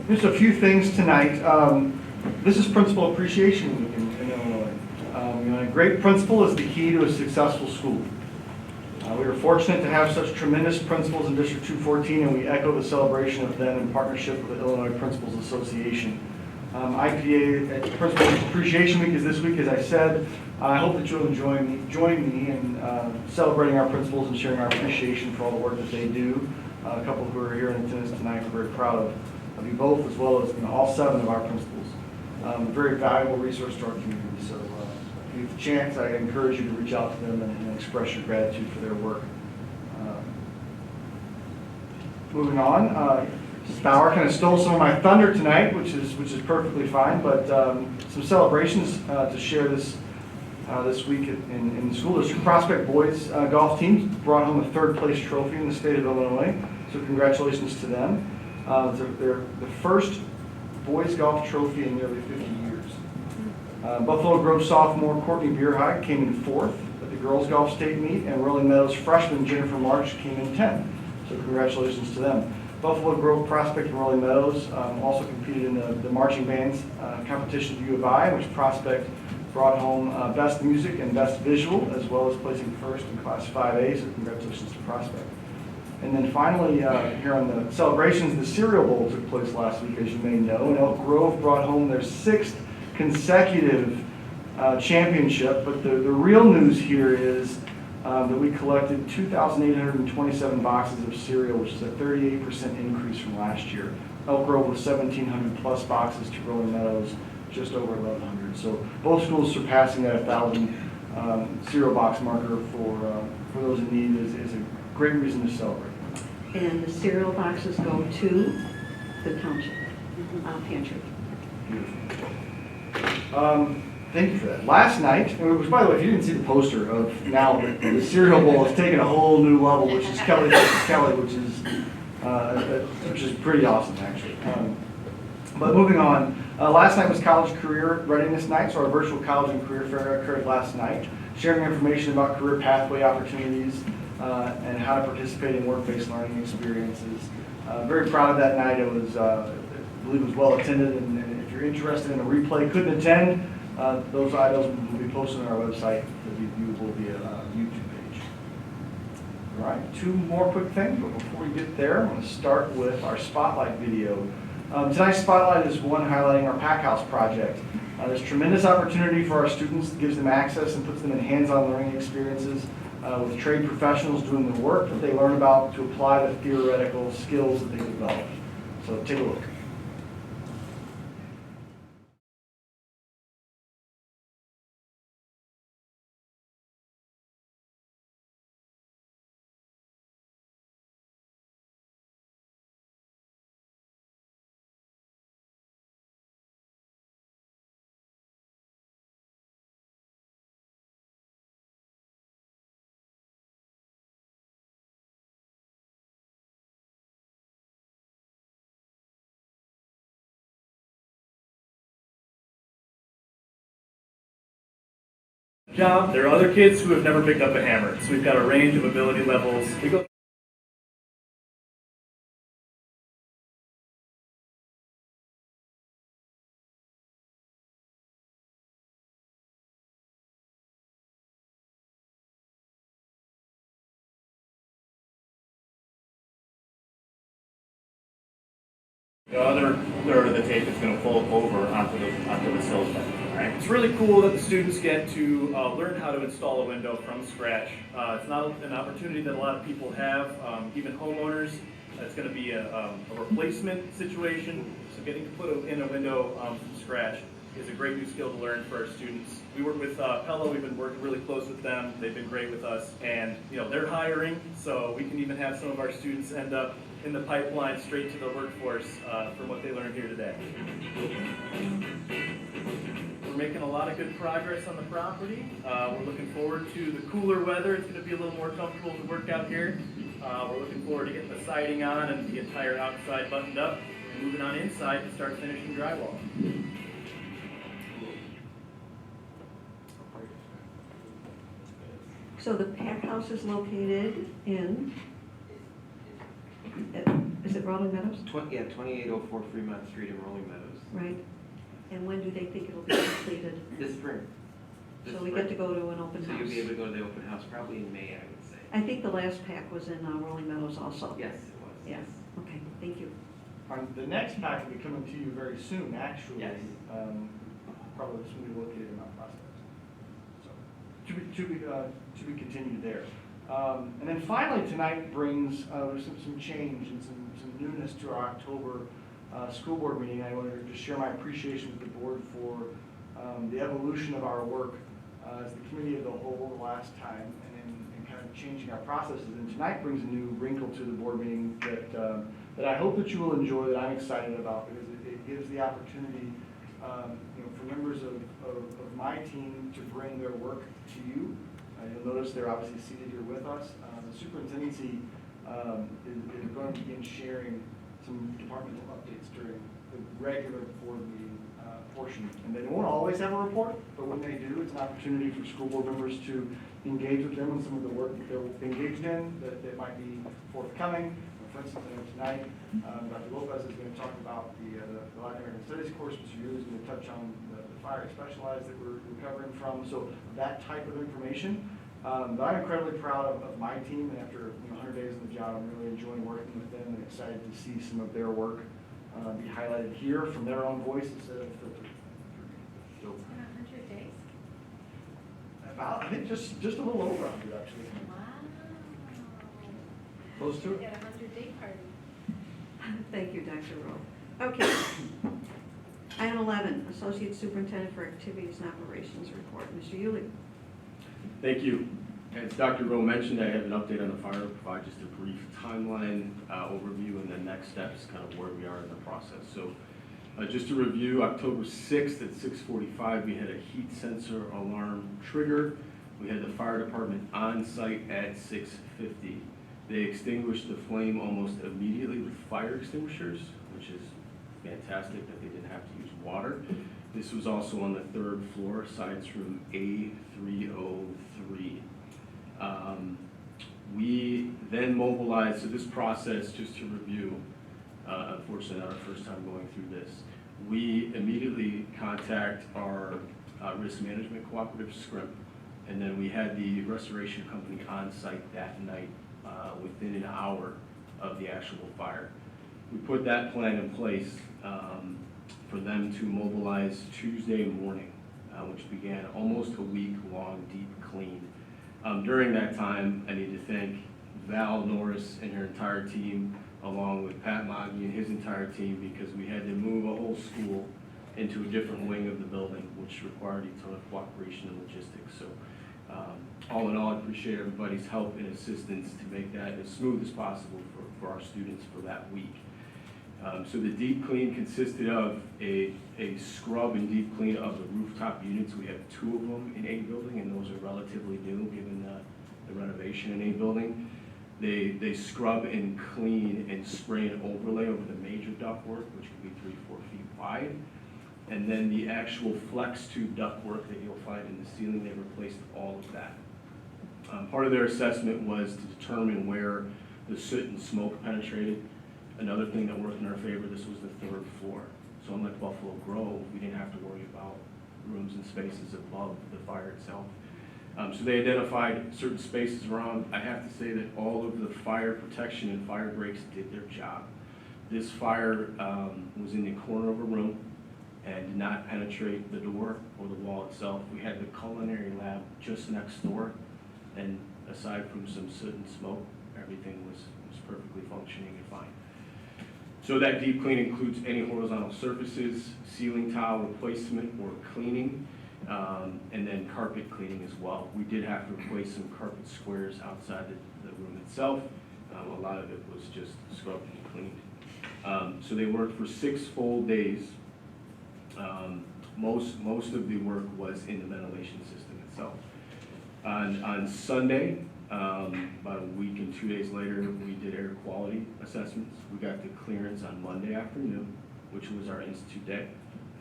Just a few things tonight. This is Principal Appreciation Week in Illinois. A great principal is the key to a successful school. We are fortunate to have such tremendous principals in District 214, and we echo the celebration of them in partnership with the Illinois Principals Association. IPA Principal Appreciation Week is this week, as I said. I hope that you'll join me in celebrating our principals and sharing our appreciation for all the work that they do. A couple who are here in attendance tonight, we're very proud of you both, as well as all 7 of our principals. A very valuable resource to our community. So if you have the chance, I encourage you to reach out to them and express your gratitude for their work. Moving on, Bauer kind of stole some of my thunder tonight, which is perfectly fine. But some celebrations to share this week in the school district. Prospect boys golf team brought home a 3rd place trophy in the state of Illinois. So congratulations to them. They're the first boys golf trophy in nearly 50 years. Buffalo Grove sophomore Courtney Beerhide came in 4th at the girls golf state meet, and Rolling Meadows freshman Jennifer March came in 10th. So congratulations to them. Buffalo Grove, Prospect, and Rolling Meadows also competed in the marching bands competition at U of I, in which Prospect brought home Best Music and Best Visual, as well as placing 1st in Class 5A, so congratulations to Prospect. And then finally, here on the celebrations, the Cereal Bowl took place last week, as you may know, and Elk Grove brought home their 6th consecutive championship. But the real news here is that we collected 2,827 boxes of cereal, which is a 38% increase from last year. Elk Grove was 1,700 plus boxes to Rolling Meadows, just over 1,100. So both schools surpassing that 1,000 cereal box marker for those in need is a great reason to celebrate. And the cereal boxes go to the township pantry. Beautiful. Thank you for that. Last night, which by the way, if you didn't see the poster of now the cereal bowl has taken a whole new level, which is Kelly versus Kelly, which is pretty awesome actually. But moving on, last night was College Career Readiness Night, so our virtual college and career fair occurred last night, sharing information about career pathway opportunities and how to participate in work-based learning experiences. Very proud of that night. It was, I believe, it was well attended, and if you're interested in a replay, couldn't attend, those items will be posted on our website to be viewable via YouTube page. All right, 2 more quick things, but before we get there, I'm going to start with our Spotlight video. Tonight's Spotlight is one highlighting our Pack House project. There's tremendous opportunity for our students, gives them access and puts them in hands-on learning experiences with trade professionals doing the work that they learn about to apply the theoretical skills that they develop. So take a look. job. There are other kids who have never picked up a hammer, so we've got a range of ability levels. We go The other third of the tape is going to fold over onto the sills bed. Right? It's really cool that the students get to learn how to install a window from scratch. It's not an opportunity that a lot of people have, even homeowners. It's going to be a replacement situation, so getting to put in a window from scratch is a great new skill to learn for our students. We work with Pello, we've been working really close with them, they've been great with us, and they're hiring, so we can even have some of our students end up in the pipeline straight to the workforce from what they learned here today. We're making a lot of good progress on the property. We're looking forward to the cooler weather. It's going to be a little more comfortable to work out here. We're looking forward to getting the siding on and the entire outside buttoned up and moving on inside to start finishing drywall. So the pack house is located in, is it Rolling Meadows? 2804 Fremont Street in Rolling Meadows. Right. And when do they think it'll be completed? This spring. So we get to go to an open So house. you'll be able to go to the open house probably in May, I would say. I think the last pack was in Rolling Meadows also. Yes, it was. Yes. Okay, thank you. The next pack will be coming to you very soon, actually. Yes. Probably this will be located in Mount Prospect. So to be continued there. And then finally tonight brings some change and some newness to our October school board meeting. I wanted to just share my appreciation with the board for the evolution of our work as the committee of the whole last time, and kind of changing our processes. And tonight brings a new wrinkle to the board meeting that I hope that you will enjoy, that I'm excited about, because it gives the opportunity for members of my team to bring their work to you. You'll notice they're obviously seated here with us. The superintendency is going to begin sharing some departmental updates during the regular board meeting portion. And they won't always have a report, but when they do, it's an opportunity for school board members to engage with them on some of the work that they're engaged in that might be forthcoming. For instance, I know tonight, Dr. Lopez is going to talk about the Latin American Studies course. Mr. Yu is going to touch on the fire specialized that we're recovering from. So that type of information. But I'm incredibly proud of my team, and after 100 days on the job, I'm really enjoying working with them and excited to see some of their work be highlighted here from their own voice instead of filtered. So, 100 days? about, I think just a little over 100 actually. Wow. Close to it. At a 100-day party. Thank you, Dr. Rowe. Okay. Item 11, Associate Superintendent for Activities and Operations Report. Mr. Yulee. Thank you. As Dr. Rowe mentioned, I have an update on the fire, provide just a brief timeline overview and the next steps, kind of where we are in the process. So just to review, October 6th at 6:45, we had a heat sensor alarm trigger. We had the fire department on site at 6:50. They extinguished the flame almost immediately with fire extinguishers, which is fantastic that they didn't have to use water. This was also on the 3rd floor, science room A303. We then mobilized, so this process, just to review, unfortunately not our first time going through this, we immediately contact our risk management cooperative, SCRIP, and then we had the restoration company on site that night within an hour of the actual fire. We put that plan in place for them to mobilize Tuesday morning, which began almost a week-long deep clean. During that time, I need to thank Val Norris and her entire team, along with Pat Moggy and his entire team, because we had to move a whole school into a different wing of the building, which required a ton of cooperation and logistics. So all in all, I appreciate everybody's help and assistance to make that as smooth as possible for our students for that week. So the deep clean consisted of a scrub and deep clean of the rooftop units. We have 2 of them in A building, and those are relatively new given the renovation in A building. They scrub and clean and spray an overlay over the major ductwork, which could be 3-4 feet wide. And then the actual flex tube ductwork that you'll find in the ceiling, they replaced all of that. Part of their assessment was to determine where the soot and smoke penetrated. Another thing that worked in our favor, this was the 3rd floor. So unlike Buffalo Grove, we didn't have to worry about rooms and spaces above the fire itself. So they identified certain spaces around. I have to say that all of the fire protection and fire breaks did their job. This fire was in the corner of a room and did not penetrate the door or the wall itself. We had the culinary lab just next door, and aside from some soot and smoke, everything was perfectly functioning and fine. So that deep clean includes any horizontal surfaces, ceiling tile replacement or cleaning, and then carpet cleaning as well. We did have to replace some carpet squares outside the room itself. A lot of it was just scrubbed and cleaned. So they worked for 6 full days. Most of the work was in the ventilation system itself. On Sunday, about a week and 2 days later, we did air quality assessments. We got the clearance on Monday afternoon, which was our Institute Day.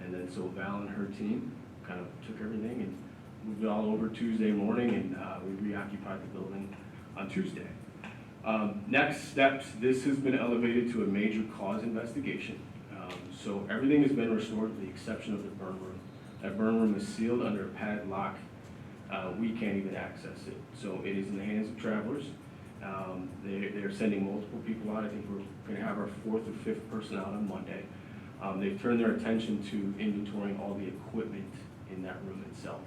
And then so Val and her team kind of took everything and moved it all over Tuesday morning, and we reoccupied the building on Tuesday. Next steps, this has been elevated to a major cause investigation. So everything has been restored with the exception of the burn room. That burn room is sealed under a padlock. We can't even access it. So it is in the hands of travelers. They're sending multiple people out. I think we're going to have our 4th or 5th person out on Monday. They've turned their attention to inventorying all the equipment in that room itself.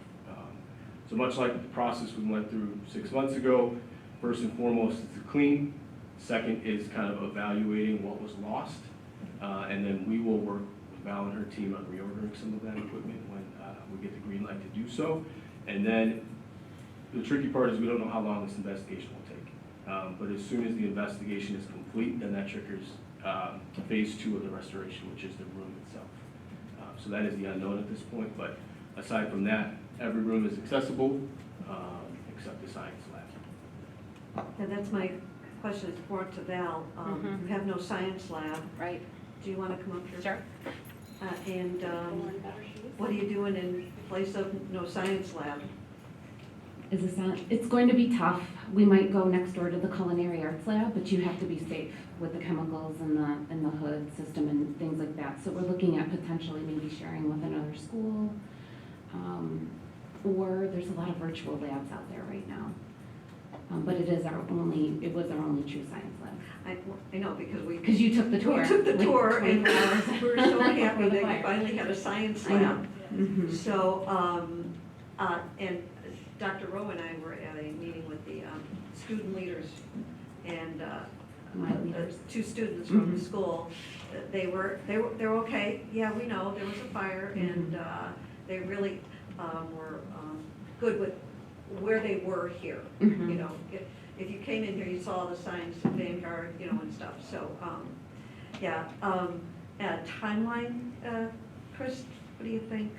So much like the process we went through 6 months ago, first and foremost is to clean. Second is kind of evaluating what was lost. And then we will work with Val and her team on reordering some of that equipment when we get the green light to do so. And then the tricky part is we don't know how long this investigation will take. But as soon as the investigation is complete, then that triggers phase 2 of the restoration, which is the room itself. So that is the unknown at this point. But aside from that, every room is accessible except the science lab. And that's my question, it's more to Val. You have no science lab. Right. Do you want to come up here? Sure. And what are you doing in place of no science lab? Is this on? It's going to be tough. We might go next door to the culinary arts lab, but you have to be safe with the chemicals and the hood system and things like that. So we're looking at potentially maybe sharing with another school, or there's a lot of virtual labs out there right now. But it was our only true science lab. I know, because you took the tour. We took the like tour, and 24 hours. we were so happy that Fire. you finally had a science I know. lab. Mhm. So, and Dr. Rowe and I were at a meeting with the student leaders, and My leaders. 2 students from the Mhm. school. They're okay. Yeah, we know there was a fire, and they really were good with where they were here. Mhm. You know, if you came in here, you saw the signs, Vanguard, you know, and stuff. So, yeah. Timeline, Chris, what do you think?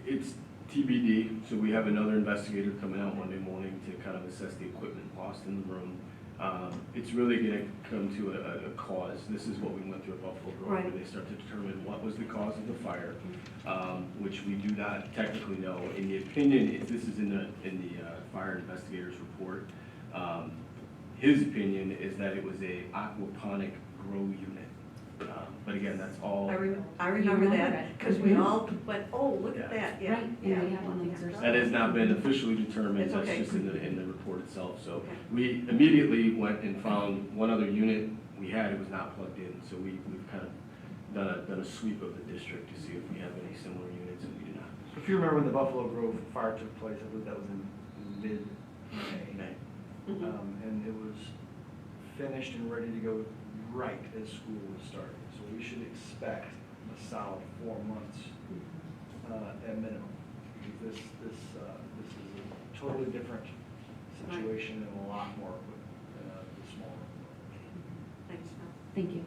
It's TBD, so we have another investigator coming out Monday morning to kind of assess the equipment lost in the room. It's really going to come to a cause. This is what we went through at Buffalo Grove, Right. where they start to determine what was the cause of the fire, which we do not technically know. In the opinion, this is in the fire investigator's report. His opinion is that it was a aquaponic grow unit. But again, that's all. I remember that, because we all went, oh, look at that, yeah. Right, yeah, we had one like That has not been officially determined, It's that's okay. just in the report itself. So Okay. we immediately went and found one other unit we had, it was not plugged in. So we've kind of done a sweep of the district to see if we have any similar units, and we do not. If you remember when the Buffalo Grove fire took place, I believe that was in mid-May. And it was finished and ready to go right as school was starting. So we should expect a solid 4 months at minimum. Because this is a totally different situation and a lot more than the smaller. Thanks, Mel. Thank you.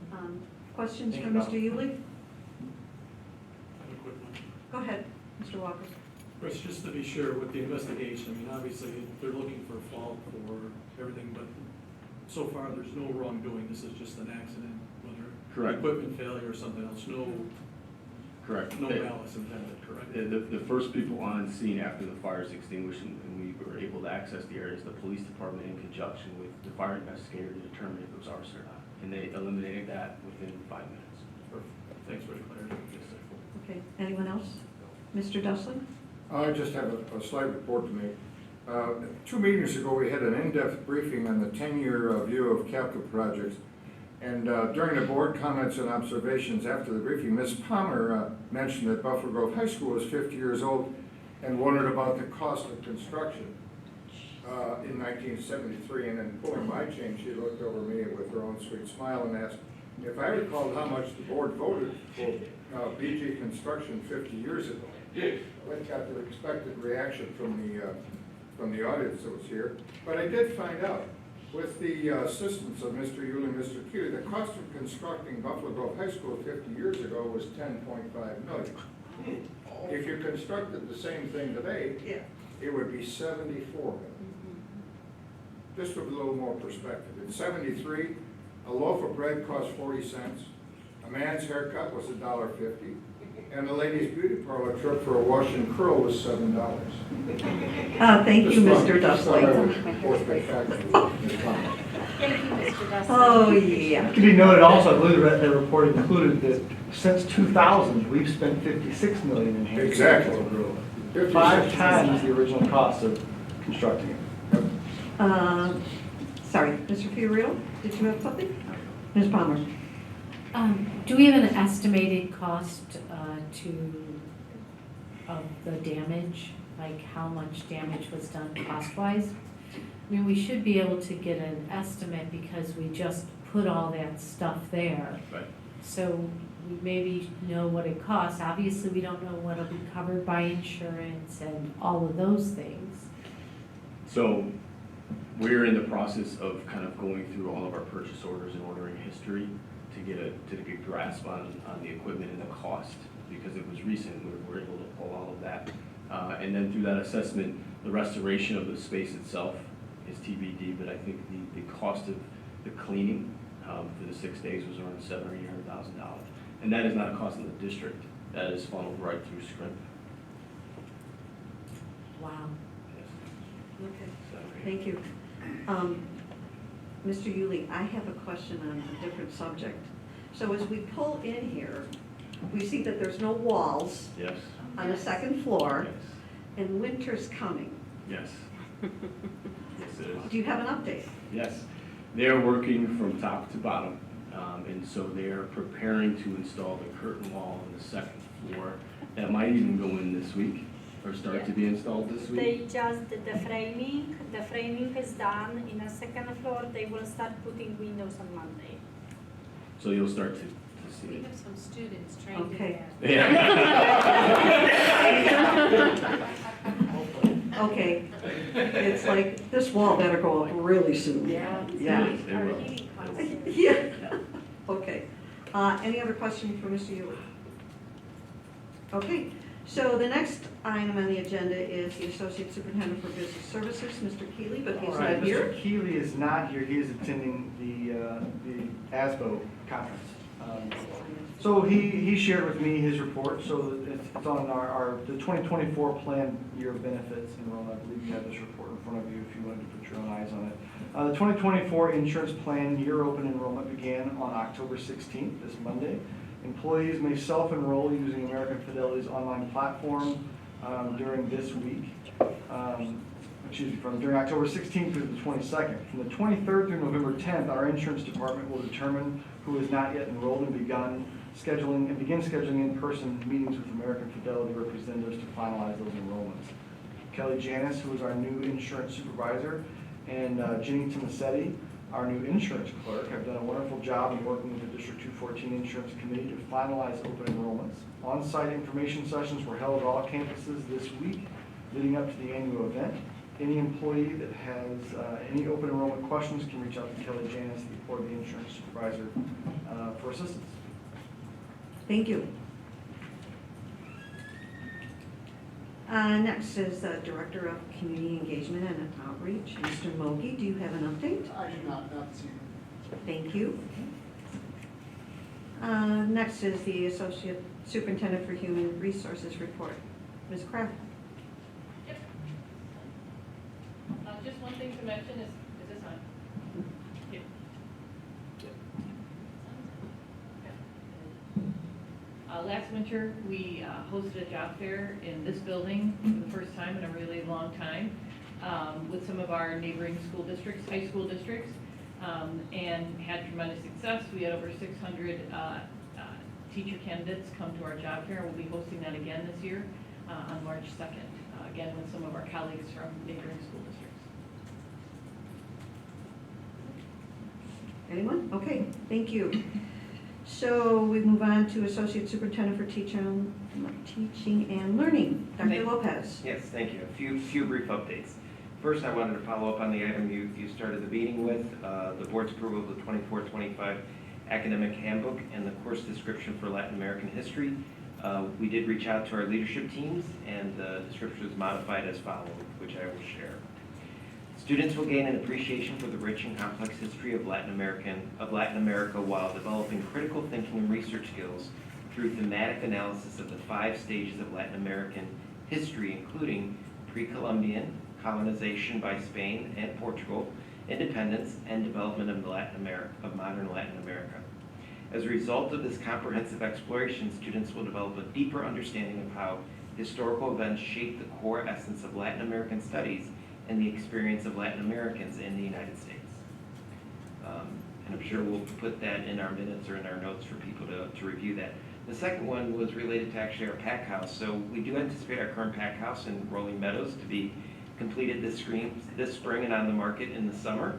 Questions Thank for you, Mr. Val. Yulee? I have a quick one. Go ahead, Mr. Walker. Chris, just to be sure with the investigation, I mean, obviously, they're looking for fault for everything, but so far, there's no wrongdoing. This is just an accident, whether Correct. equipment failure or something else, no. Correct. No malice intended, correct? The first people on scene after the fire is extinguished and we were able to access the area is the police department in conjunction with the fire investigator to determine if it was arson or not. And they eliminated that within 5 minutes. Perfect. Thanks for the clarity. Yes, sir. Okay, anyone else? Mr. Dusling? I just have a slight report to make. 2 meetings ago, we had an in-depth briefing on the 10-year view of capital projects. And during the board comments and observations after the briefing, Ms. Palmer mentioned that Buffalo Grove High School is 50 years old and wondered about the cost of construction in 1973. And then pulling my chain, she looked over me with her own sweet smile and asked if I recalled how much the board voted for BG construction 50 years ago. I got the expected reaction from the audience that was here, but I did find out, with the assistance of Mr. Yule and Mr. Keeley, the cost of constructing Buffalo Grove High School 50 years ago was $10.5 million. If you constructed the same thing today, it would be $74 million. Just with a little more perspective. In '73, a loaf of bread cost 40 cents, a man's haircut was $1.50, and the ladies' beauty parlor trip for a wash and curl was $7. Thank you, Mr. Dusling. Thank you, Mr. Dustin. Oh, yeah. It can be noted also, I believe the report included that since 2000, we've spent $56 million in enhancing Exactly. Buffalo Grove. 5 times the original cost of constructing it. Sorry, Mr. Fiorito, did you have something? Ms. Palmer? Do we have an estimated cost of the damage, like how much damage was done cost-wise? I mean, we should be able to get an estimate because we just put all that stuff there. Right. So we maybe know what it costs. Obviously, we don't know what'll be covered by insurance and all of those things. So we're in the process of kind of going through all of our purchase orders and ordering history to get a grasp on the equipment and the cost, because it was recent. We're able to pull all of that. And then through that assessment, the restoration of the space itself is TBD, but I think the cost of the cleaning for the 6 days was around $700,000 or $800,000. And that is not a cost in the district. That is funneled right through Scrimp. Wow. Okay, thank you. Mr. Yule, I have a question on a different subject. So as we pull in here, we see that there's no walls Yes. on the second floor, Yes. and winter's coming. Yes. Yes, it is. Do you have an update? Yes. They're working from top to bottom, and so they're preparing to install the curtain wall on the second floor. That might even go in this week, or start to be installed this week. They just did the framing. The framing is done. In the second floor, they will start putting windows on Monday. So you'll start to see We it. have some students trained Okay. in that. Okay, it's like, this wall better go up really soon. Yeah. Yeah. It Our will. heating costs. Yeah, okay. Any other questions for Mr. Yule? Okay, so the next item on the agenda is the Associate Superintendent for Business Services, Mr. Keeley, but he's All right, not here. Mr. Keeley is not here. He is attending the ASBO conference. So he shared with me his report. So it's on the 2024 plan year of benefits enrollment. I believe you have this report in front of you if you wanted to put your own eyes on it. The 2024 insurance plan year open enrollment began on October 16th, this Monday. Employees may self-enroll using American Fidelity's online platform during this week. During October 16th through the 22nd. From the 23rd through November 10th, our insurance department will determine who is not yet enrolled and begin scheduling in-person meetings with American Fidelity representatives to finalize those enrollments. Kelly Janis, who is our new insurance supervisor, and Jenny Tomasetti, our new insurance clerk, have done a wonderful job in working with the District 214 Insurance Committee to finalize open enrollments. On-site information sessions were held at all campuses this week leading up to the annual event. Any employee that has any open enrollment questions can reach out to Kelly Janis, or the insurance supervisor, for assistance. Thank you. Next is the Director of Community Engagement and Outreach, Mr. Mogi. Do you have an update? I do not this evening. Thank you. Next is the Associate Superintendent for Human Resources report. Ms. Kraft. Just one thing to mention is this on? Yep. Last winter, we hosted a job fair in this building for the first time in a really long time with some of our neighboring school districts, high school districts, and had tremendous success. We had over 600 teacher candidates come to our job fair. We'll be hosting that again this year on March 2nd, again with some of our colleagues from neighboring school districts. Anyone? Okay, thank you. So we move on to Associate Superintendent for Teaching and Learning, Dr. Lopez. Yes, thank you. A few brief updates. First, I wanted to follow up on the item you started the meeting with, the board's approval of the 24-25 academic handbook and the course description for Latin American history. We did reach out to our leadership teams, and the description was modified as follows, which I will share. Students will gain an appreciation for the rich and complex history of Latin America while developing critical thinking and research skills through thematic analysis of the 5 stages of Latin American history, including pre-Columbian, colonization by Spain and Portugal, independence, and development of modern Latin America. As a result of this comprehensive exploration, students will develop a deeper understanding of how historical events shape the core essence of Latin American studies and the experience of Latin Americans in the United States. And I'm sure we'll put that in our minutes or in our notes for people to review that. The second one was related to actually our pack house. So we do anticipate our current pack house in Rolling Meadows to be completed this spring and on the market in the summer.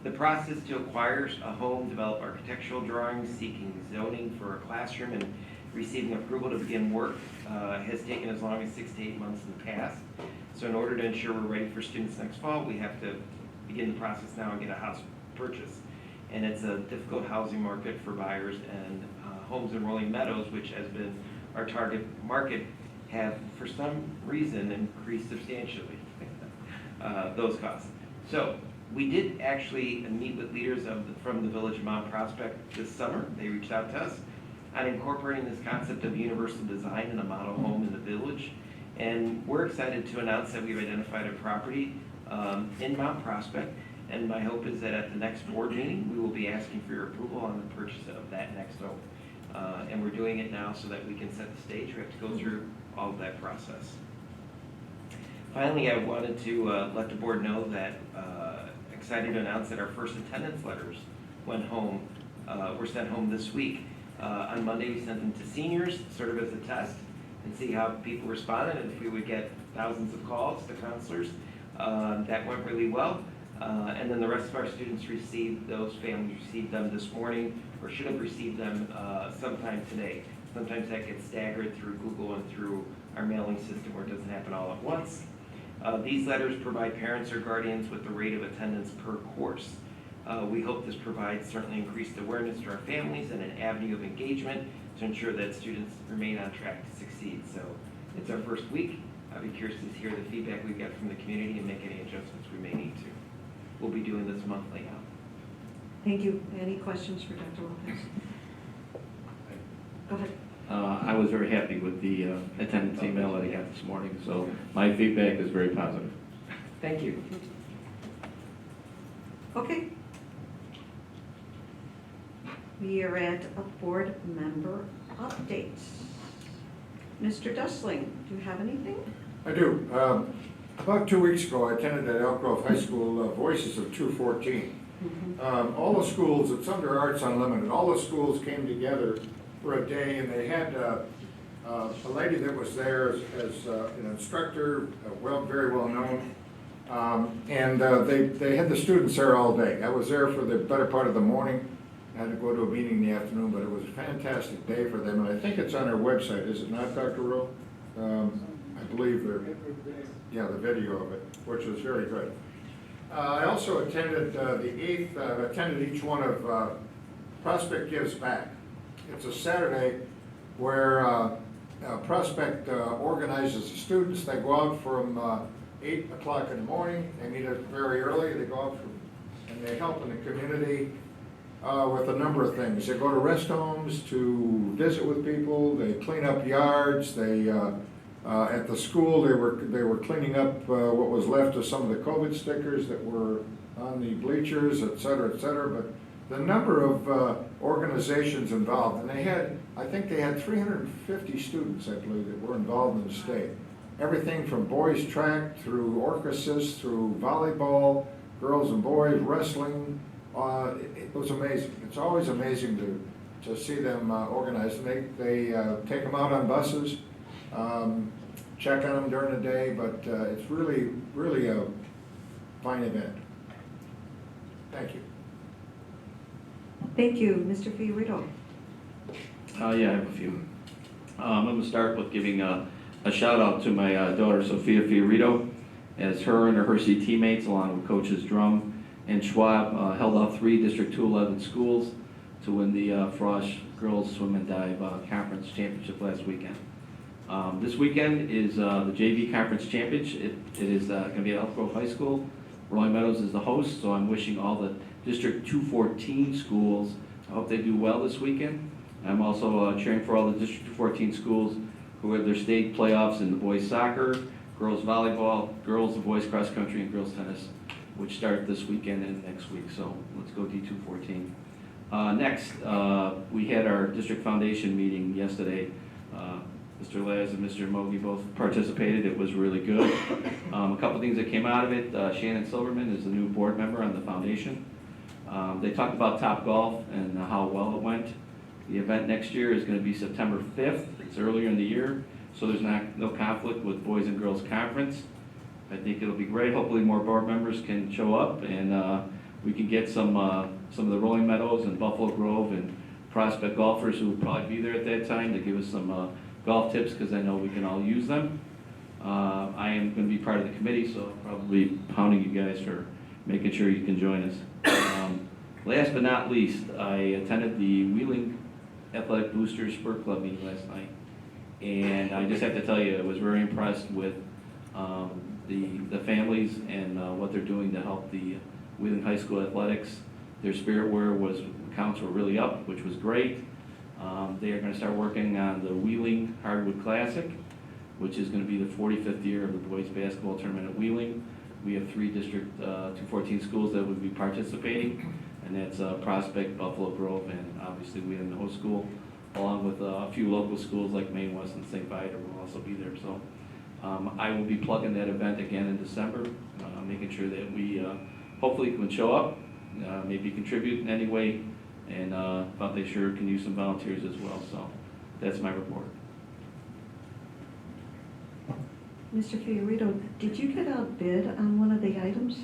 The process to acquire a home, develop architectural drawings, seeking zoning for a classroom, and receiving approval to begin work has taken as long as 6 to 8 months in the past. So in order to ensure we're ready for students next fall, we have to begin the process now and get a house purchase. And it's a difficult housing market for buyers, and homes in Rolling Meadows, which has been our target market, have for some reason increased substantially those costs. So we did actually meet with leaders from the village of Mount Prospect this summer. They reached out to us on incorporating this concept of universal design in a model home in the village. And we're excited to announce that we've identified a property in Mount Prospect. And my hope is that at the next board meeting, we will be asking for your approval on the purchase of that next home. And we're doing it now so that we can set the stage. We have to go through all of that process. Finally, I wanted to let the board know that excited to announce that our first attendance letters were sent home this week. On Monday, we sent them to seniors, sort of as a test, and see how people responded, and if we would get thousands of calls to counselors. That went really well. And then the rest of our students families received them this morning, or should have received them sometime today. Sometimes that gets staggered through Google and through our mailing system where it doesn't happen all at once. These letters provide parents or guardians with the rate of attendance per course. We hope this provides certainly increased awareness to our families and an avenue of engagement to ensure that students remain on track to succeed. So it's our first week. I'd be curious to hear the feedback we get from the community and make any adjustments we may need to. We'll be doing this monthly now. Thank you. Any questions for Dr. Lopez? Go ahead. I was very happy with the attendance email that I got this morning, so my feedback is very positive. Thank you. Okay. We are at a board member updates. Mr. Dustling, do you have anything? I do. About 2 weeks ago, I attended at Elk Grove High School Voices of 214. All the schools, it's under Arts Unlimited, all the schools came together for a day, and they had a lady that was there as an instructor, very well known, and they had the students there all day. I was there for the better part of the morning. I had to go to a meeting in the afternoon, but it was a fantastic day for them, and I think it's on our website, is it not, Dr. Rowe? I believe the video of it, which was very good. I also attended the 8th, I've attended each one of Prospect Gives Back. It's a Saturday where Prospect organizes the students. They go out from 8 o'clock in the morning. They meet up very early. They go out and they help in the community. with a number of things. They go to rest homes to visit with people, they clean up yards, they, at the school, they were cleaning up what was left of some of the COVID stickers that were on the bleachers, et cetera, but the number of organizations involved, and I think they had 350 students, I believe, that were involved in the state. Everything from boys track, through orchestras, through volleyball, girls and boys, wrestling. It was amazing. It's always amazing to see them organized. And they take them out on buses, check on them during the day, but it's really a fine event. Thank you. Thank you. Mr. Fiorito. Yeah, I have a few. I'm going to start with giving a shout out to my daughter, Sophia Fiorito, as her and her Hershey teammates, along with coaches Drum and Schwab, held off 3 District 211 schools to win the Frosh Girls Swim and Dive Conference Championship last weekend. This weekend is the JV Conference Championship. It is going to be at Elk Grove High School. Rolling Meadows is the host, so I'm wishing all the District 214 schools, I hope they do well this weekend. I'm also cheering for all the District 214 schools who have their state playoffs in the boys soccer, girls volleyball, girls and boys cross country, and girls tennis, which start this weekend and next week. So let's go D214. Next, we had our district foundation meeting yesterday. Mr. Laz and Mr. Mogi both participated. It was really good. A couple things that came out of it. Shannon Silverman is the new board member on the foundation. They talked about Topgolf and how well it went. The event next year is going to be September 5th. It's earlier in the year, so there's no conflict with Boys and Girls Conference. I think it'll be great. Hopefully more board members can show up, and we can get some of the Rolling Meadows and Buffalo Grove and Prospect golfers who will probably be there at that time to give us some golf tips, because I know we can all use them. I am going to be part of the committee, so I'll probably be pounding you guys for making sure you can join us. Last but not least, I attended the Wheeling Athletic Boosters Spur Club meeting last night, and I just have to tell you, I was very impressed with the families and what they're doing to help the Wheeling High School athletics. Their spirit counts were really up, which was great. They are going to start working on the Wheeling Hardwood Classic, which is going to be the 45th year of the boys basketball tournament at Wheeling. We have 3 District 214 schools that would be participating, and that's Prospect, Buffalo Grove, and obviously Wheeling, the host school, along with a few local schools like Maine West and St. Vida will also be there. So I will be plugging that event again in December, making sure that we hopefully can show up, maybe contribute in any way, and but they sure can use some volunteers as well. So that's my report. Mr. Fiorito, did you get outbid on one of the items?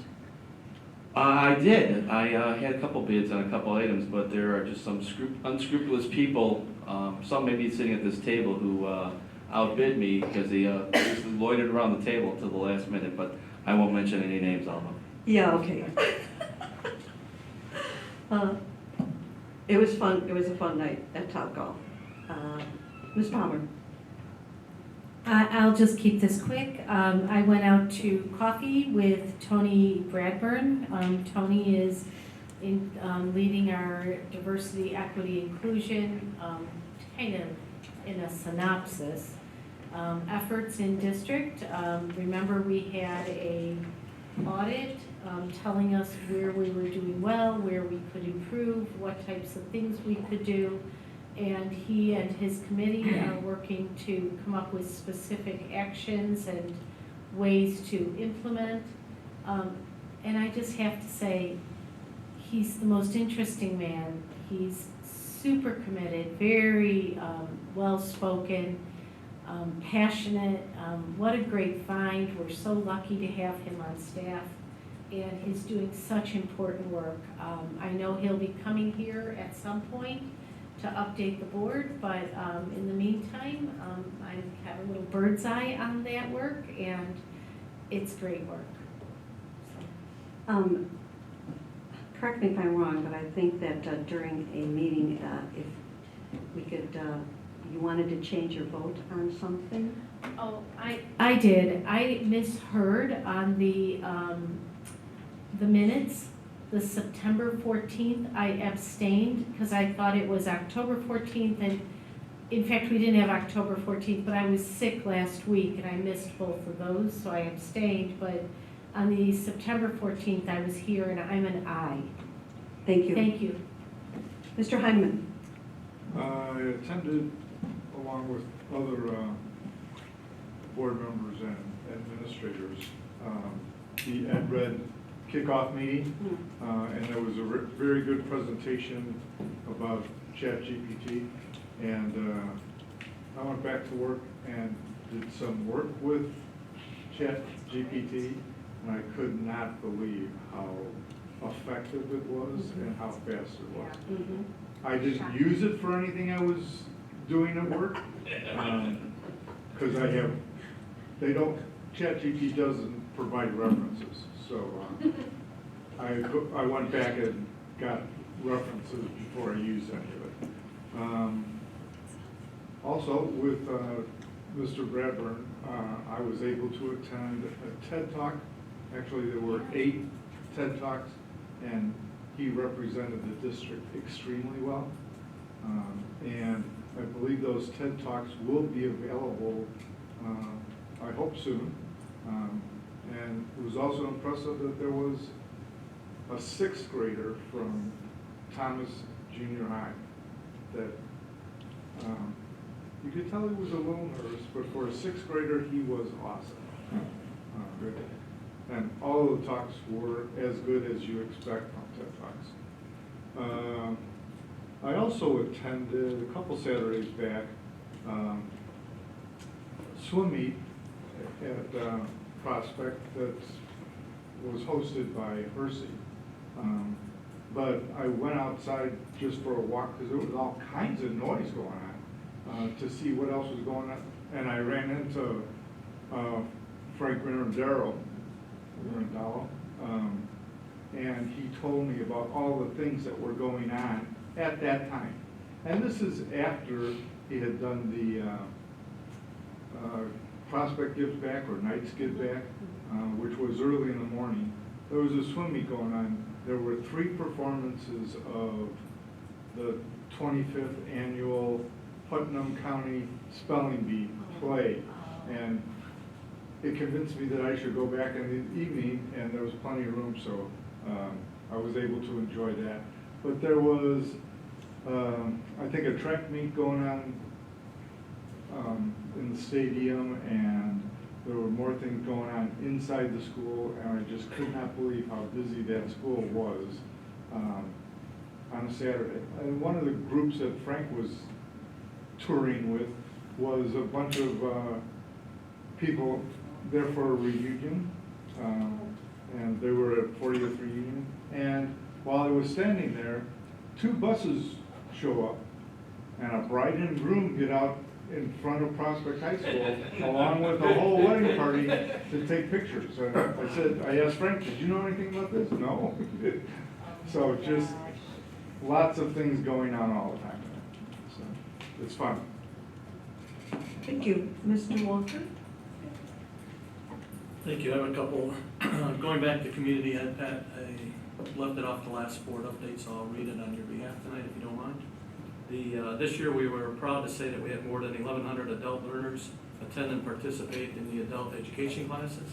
I did. I had a couple bids on a couple items, but there are just some unscrupulous people, some maybe sitting at this table, who outbid me because they basically loitered around the table until the last minute, but I won't mention any names, Alma. Yeah, okay. It was fun. It was a fun night at Topgolf. Ms. Palmer. I'll just keep this quick. I went out to coffee with Tony Bradburn. Tony is leading our diversity, equity, inclusion, kind of in a synopsis, efforts in district. Remember, we had a audit telling us where we were doing well, where we could improve, what types of things we could do. And he and his committee are working to come up with specific actions and ways to implement. And I just have to say, he's the most interesting man. He's super committed, very well-spoken, passionate. What a great find. We're so lucky to have him on staff. And he's doing such important work. I know he'll be coming here at some point to update the board, but in the meantime, I have a little bird's eye on that work, and it's great work. So. Correct me if I'm wrong, but I think that during a meeting, if we could, you wanted to change your vote on something? Oh, I did. I misheard on the minutes The September 14th, I abstained because I thought it was October 14th, and in fact, we didn't have October 14th, but I was sick last week and I missed both of those, so I abstained. But on the September 14th, I was here and I'm an aye. Thank you. Thank you. Mr. Heineman. I attended, along with other board members and administrators, the EdRed kickoff meeting, and there was a very good presentation about ChatGPT. And I went back to work and did some work with ChatGPT, and I could not believe how effective it was and how fast it was. I didn't use it for anything I was doing at work, because ChatGPT doesn't provide references, so I went back and got references before I used any of it. Also, with Mr. Bradburn, I was able to attend a TED Talk. Actually, there were 8 TED Talks, and he represented the district extremely well. And I believe those TED Talks will be available, I hope soon. And it was also impressive that there was a 6th grader from Thomas Junior High that you could tell he was a little nervous, but for a 6th grader, he was awesome. And all of the talks were as good as you expect from TED Talks. I also attended a couple Saturdays back swim meet at Prospect that was hosted by Hersey. But I went outside just for a walk because there was all kinds of noise going on to see what else was going on. And I ran into Frank Renardaro, and he told me about all the things that were going on at that time. And this is after he had done the Prospect Gives Back or Knights Give Back, which was early in the morning. There was a swim meet going on. There were 3 performances of the 25th annual Putnam County Spelling Bee play, and it convinced me that I should go back in the evening, and there was plenty of room, so I was able to enjoy that. But there was, I think, a track meet going on in the stadium, and there were more things going on inside the school, and I just could not believe how busy that school was on a Saturday. And one of the groups that Frank was touring with was a bunch of people there for a reunion, and they were at 40th reunion. And while I was standing there, 2 buses show up, and a bride and groom get out in front of Prospect High School, along with a whole wedding party to take pictures. And I asked Frank, did you know anything about this? No. So just lots of things going on all the time. So it's fun. Thank you. Mr. Walker? Thank you. I have a couple. Going back to community ed, Pat, I left it off the last board update, so I'll read it on your behalf tonight if you don't mind. This year we were proud to say that we had more than 1,100 adult learners attend and participate in the adult education classes.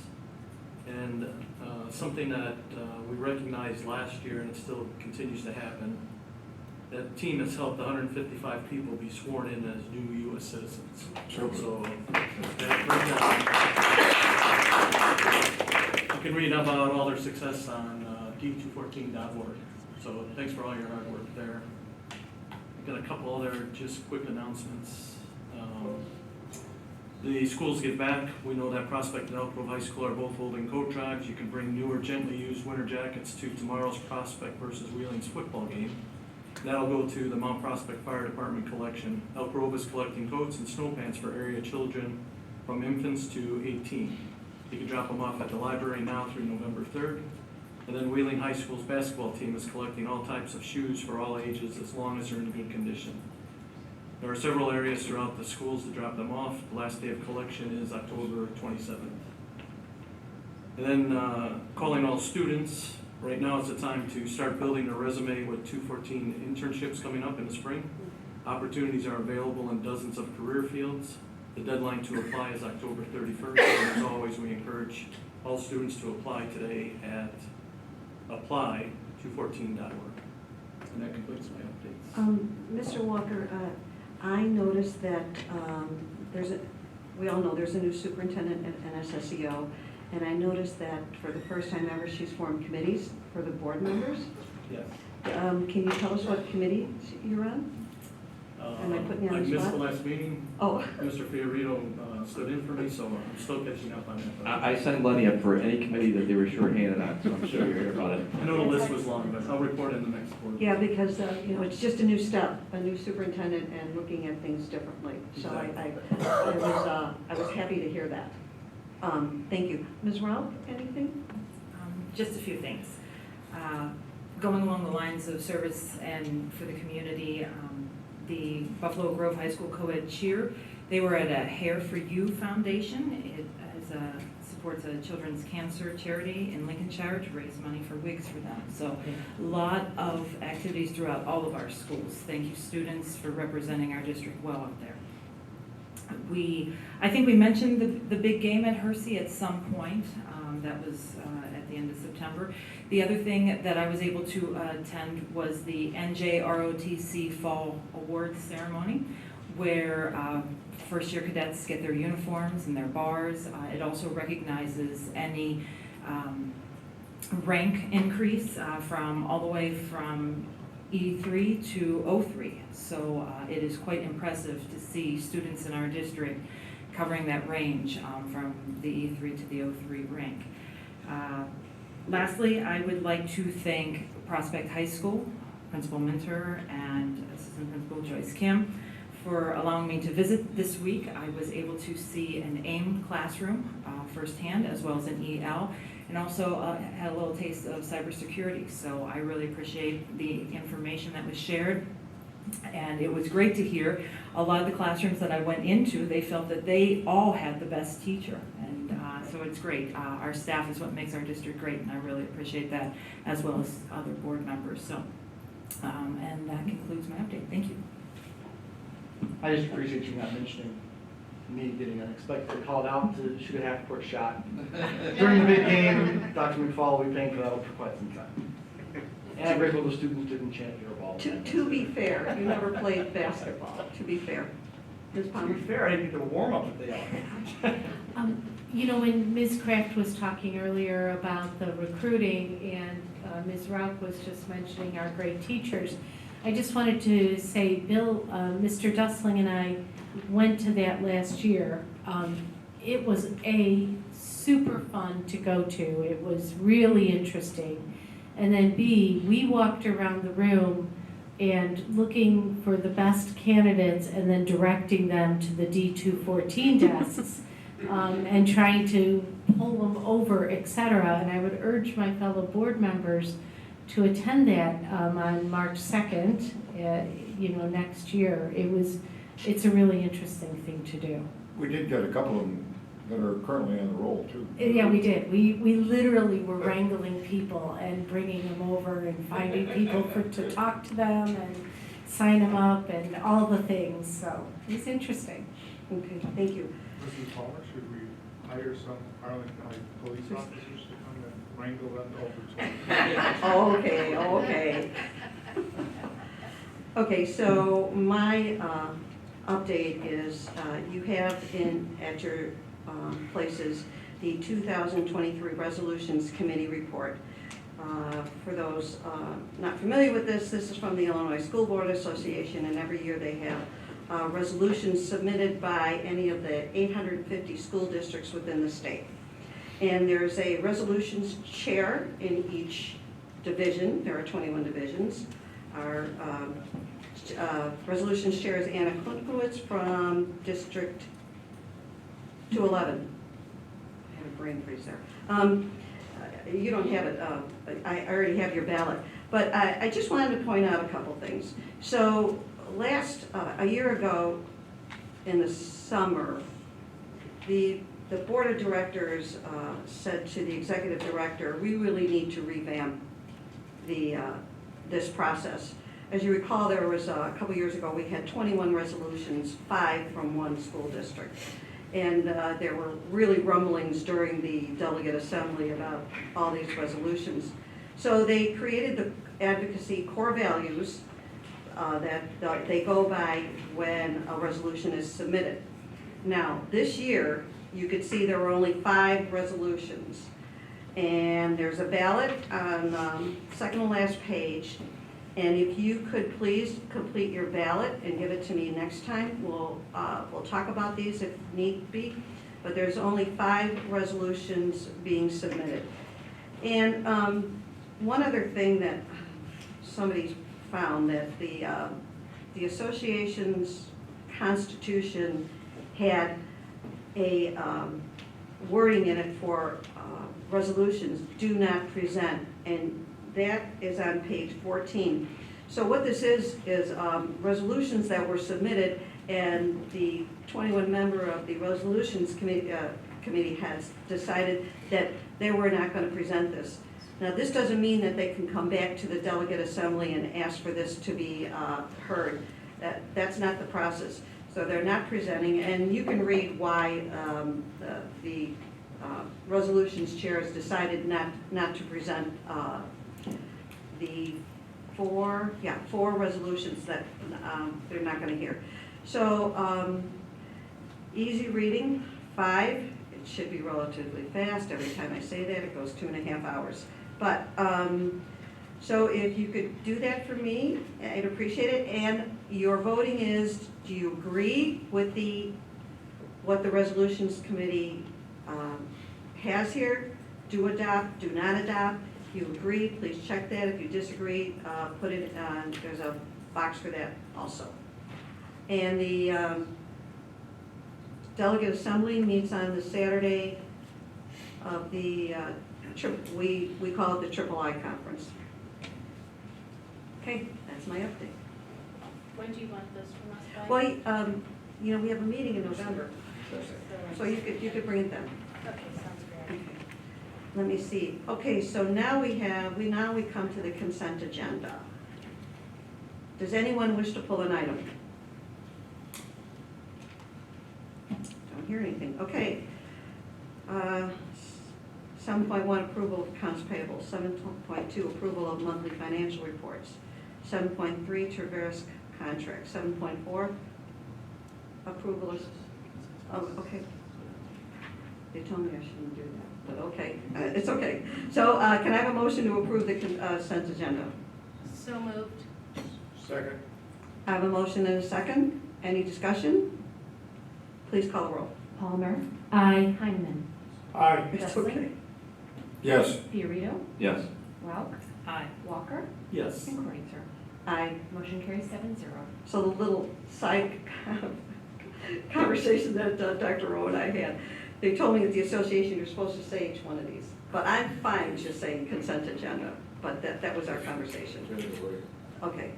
And something that we recognized last year, and it still continues to happen, that team has helped 155 people be sworn in as new U.S. citizens. Sure. So you can read about all their success on d214.org. So thanks for all your hard work there. I've got a couple other just quick announcements. The schools get back. We know that Prospect and Elk Grove High School are both holding coat drives. You can bring new or gently used winter jackets to tomorrow's Prospect versus Wheeling's football game. That'll go to the Mount Prospect Fire Department collection. Elk Grove is collecting coats and snow pants for area children from infants to 18. You can drop them off at the library now through November 3rd. And then Wheeling High School's basketball team is collecting all types of shoes for all ages as long as they're in good condition. There are several areas throughout the schools to drop them off. The last day of collection is October 27th. And then calling all students, Right now is the time to start building a resume with 214 internships coming up in the spring. Opportunities are available in dozens of career fields. The deadline to apply is October 31st, and as always, we encourage all students to apply today at apply214.org. And that completes my updates. Mr. Walker, I noticed that we all know there's a new superintendent at NSSEO, and I noticed that for the first time ever, she's formed committees for the board members. Yes. Can you tell us what committee you're on? Am I putting you on I the missed spot? the last meeting. Oh. Mr. Fiorito stood in for me, so I'm still catching up on that. I signed Lenny up for any committee that they were shorthanded on, so I'm sure you heard about it. I know the list was long, but I'll report in the next board. Yeah, because, it's just a new step, a new superintendent and looking at things differently. So I was happy to hear that. Thank you. Ms. Rao, anything? Just a few things. Going along the lines of service and for the community, the Buffalo Grove High School co-ed cheer, they were at a Hair for You Foundation. It supports a children's cancer charity in Lincolnshire to raise money for wigs for them. So a lot of activities throughout all of our schools. Thank you, students, for representing our district well up there. I think we mentioned the big game at Hersey at some point. That was at the end of September. The other thing that I was able to attend was the NJROTC Fall Awards Ceremony, where first year cadets get their uniforms and their bars. It also recognizes any rank increase from all the way from E3 to O3. So it is quite impressive to see students in our district covering that range from the E3 to the O3 rank. Lastly, I would like to thank Prospect High School, Principal Minter and Assistant Principal Joyce Kim for allowing me to visit this week. I was able to see an AIM classroom firsthand, as well as an EL, and also had a little taste of cybersecurity. So I really appreciate the information that was shared. And it was great to hear a lot of the classrooms that I went into, they felt that they all had the best teacher. And so it's great. Our staff is what makes our district great, and I really appreciate that, as well as other board members. So, and that concludes my update. Thank you. I just appreciate you not mentioning me getting unexpectedly called out to shoot a half-court shot. During the big game, Dr. McFall will be paying for that for quite some time. And I'm grateful the students didn't chant your ball. To be fair, you never played basketball, to be fair. Ms. To Palmer? be fair, I didn't get to warm up if they are. When Ms. Kraft was talking earlier about the recruiting and Ms. Rauch was just mentioning our great teachers, I just wanted to say, Bill, Mr. Dustling and I went to that last year. It was super fun to go to. It was really interesting. And then B, we walked around the room and looking for the best candidates and then directing them to the D214 desks and trying to pull them over, etc. And I would urge my fellow board members to attend that on March 2nd, next year. It's a really interesting thing to do. We did get a couple of them that are currently on the roll, too. Yeah, we did. We literally were wrangling people and bringing them over and finding people to talk to them and sign them up and all the things. So it's interesting. Okay, thank you. Mrs. Palmer, should we hire some Arlington Heights police officers to come and wrangle them over? Okay. Okay, so my update is you have at your places the 2023 Resolutions Committee Report. For those not familiar with this is from the Illinois School Board Association, and every year they have resolutions submitted by any of the 850 school districts within the state. And there's a resolutions chair in each division. There are 21 divisions. Our resolutions chair is Anna Klunkowitz from District 211. I had a brain freeze there. You don't have it, I already have your ballot. But I just wanted to point out a couple things. So a year ago in the summer, the the board of directors said to the executive director, we really need to revamp this process. As you recall, there was a couple years ago, we had 21 resolutions, 5 from one school district. And there were really rumblings during the delegate assembly about all these resolutions. So they created the advocacy core values that they go by when a resolution is submitted. Now, this year, you could see there were only 5 resolutions. And there's a ballot on second to last page. And if you could please complete your ballot and give it to me next time, we'll talk about these if need be. But there's only 5 resolutions being submitted. And one other thing that somebody found, that the association's constitution had a wording in it for resolutions do not present, and that is on page 14. So what this is resolutions that were submitted, and the 21 member of the resolutions committee has decided that they were not going to present this. Now, this doesn't mean that they can come back to the delegate assembly and ask for this to be heard. That's not the process. So they're not presenting, and you can read why the resolutions chair has decided not to present the 4 resolutions that they're not going to hear. So easy reading, 5. It should be relatively fast. Every time I say that, it goes 2.5 hours. But so if you could do that for me, I'd appreciate it. And your voting is, do you agree with what the resolutions committee has here? Do adopt, do not adopt. If you agree, please check that. If you disagree, put it on, there's a box for that also. And the delegate assembly meets on the Saturday of the, we call it the Triple I Conference. Okay, that's my update. When do you want this from us by? Well, you know, we have a meeting in November, so you could bring it then. Okay, sounds great. Okay. Let me see. Okay, so now we come to the consent agenda. Does anyone wish to pull an item? Don't hear anything. Okay. 7.1 approval of accounts payable. 7.2 approval of monthly financial reports. 7.3 Traverse contract. 7.4 approval of, oh, okay. They told me I shouldn't do that, but okay, it's okay. So can I have a motion to approve the consent agenda? So moved. Second. I have a motion and a second. Any discussion? Please call the roll. Palmer. Aye. Heineman. Aye. It's okay. Yes. Fiorito. Yes. Ralph. Aye. Walker. Yes. And Kreitzer. Aye. Motion carries 7-0. So the little side conversation that Dr. Rowe and I had, they told me at the association you're supposed to say each one of these. But I'm fine just saying consent agenda, but that was our conversation. Okay.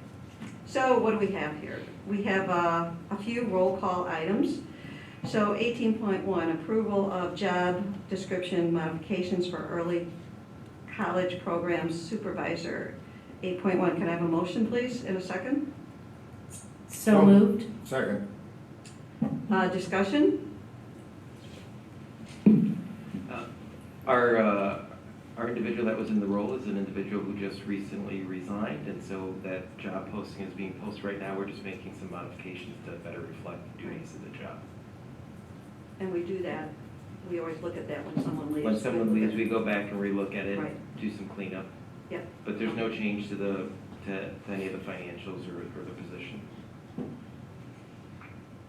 So what do we have here? We have a few roll call items. So 18.1, approval of job description modifications for early college programs supervisor. 8.1, can I have a motion, please, in a second? So moved. Second. Discussion? Our individual that was in the role is an individual who just recently resigned, and so that job posting is being posted right now. We're just making some modifications to better reflect the duties of the job. And we do that, we always look at that when someone leaves. When someone leaves, we go back and relook at it, Right. do some cleanup. Yep. But there's no change to any of the financials or the position.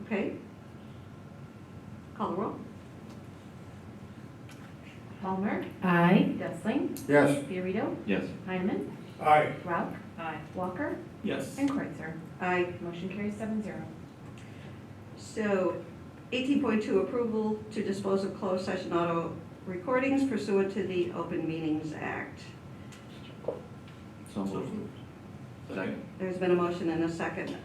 Okay. Call the roll. Palmer. Aye. Dessling. Yes. Fiorito. Yes. Heineman. Aye. Ralph. Aye. Walker. Yes. And Kreitzer. Aye. Motion carries 7-0. So 18.2, approval to dispose of closed session audio recordings pursuant to the Open Meetings Act. So moved. Second. There's been a motion and a second.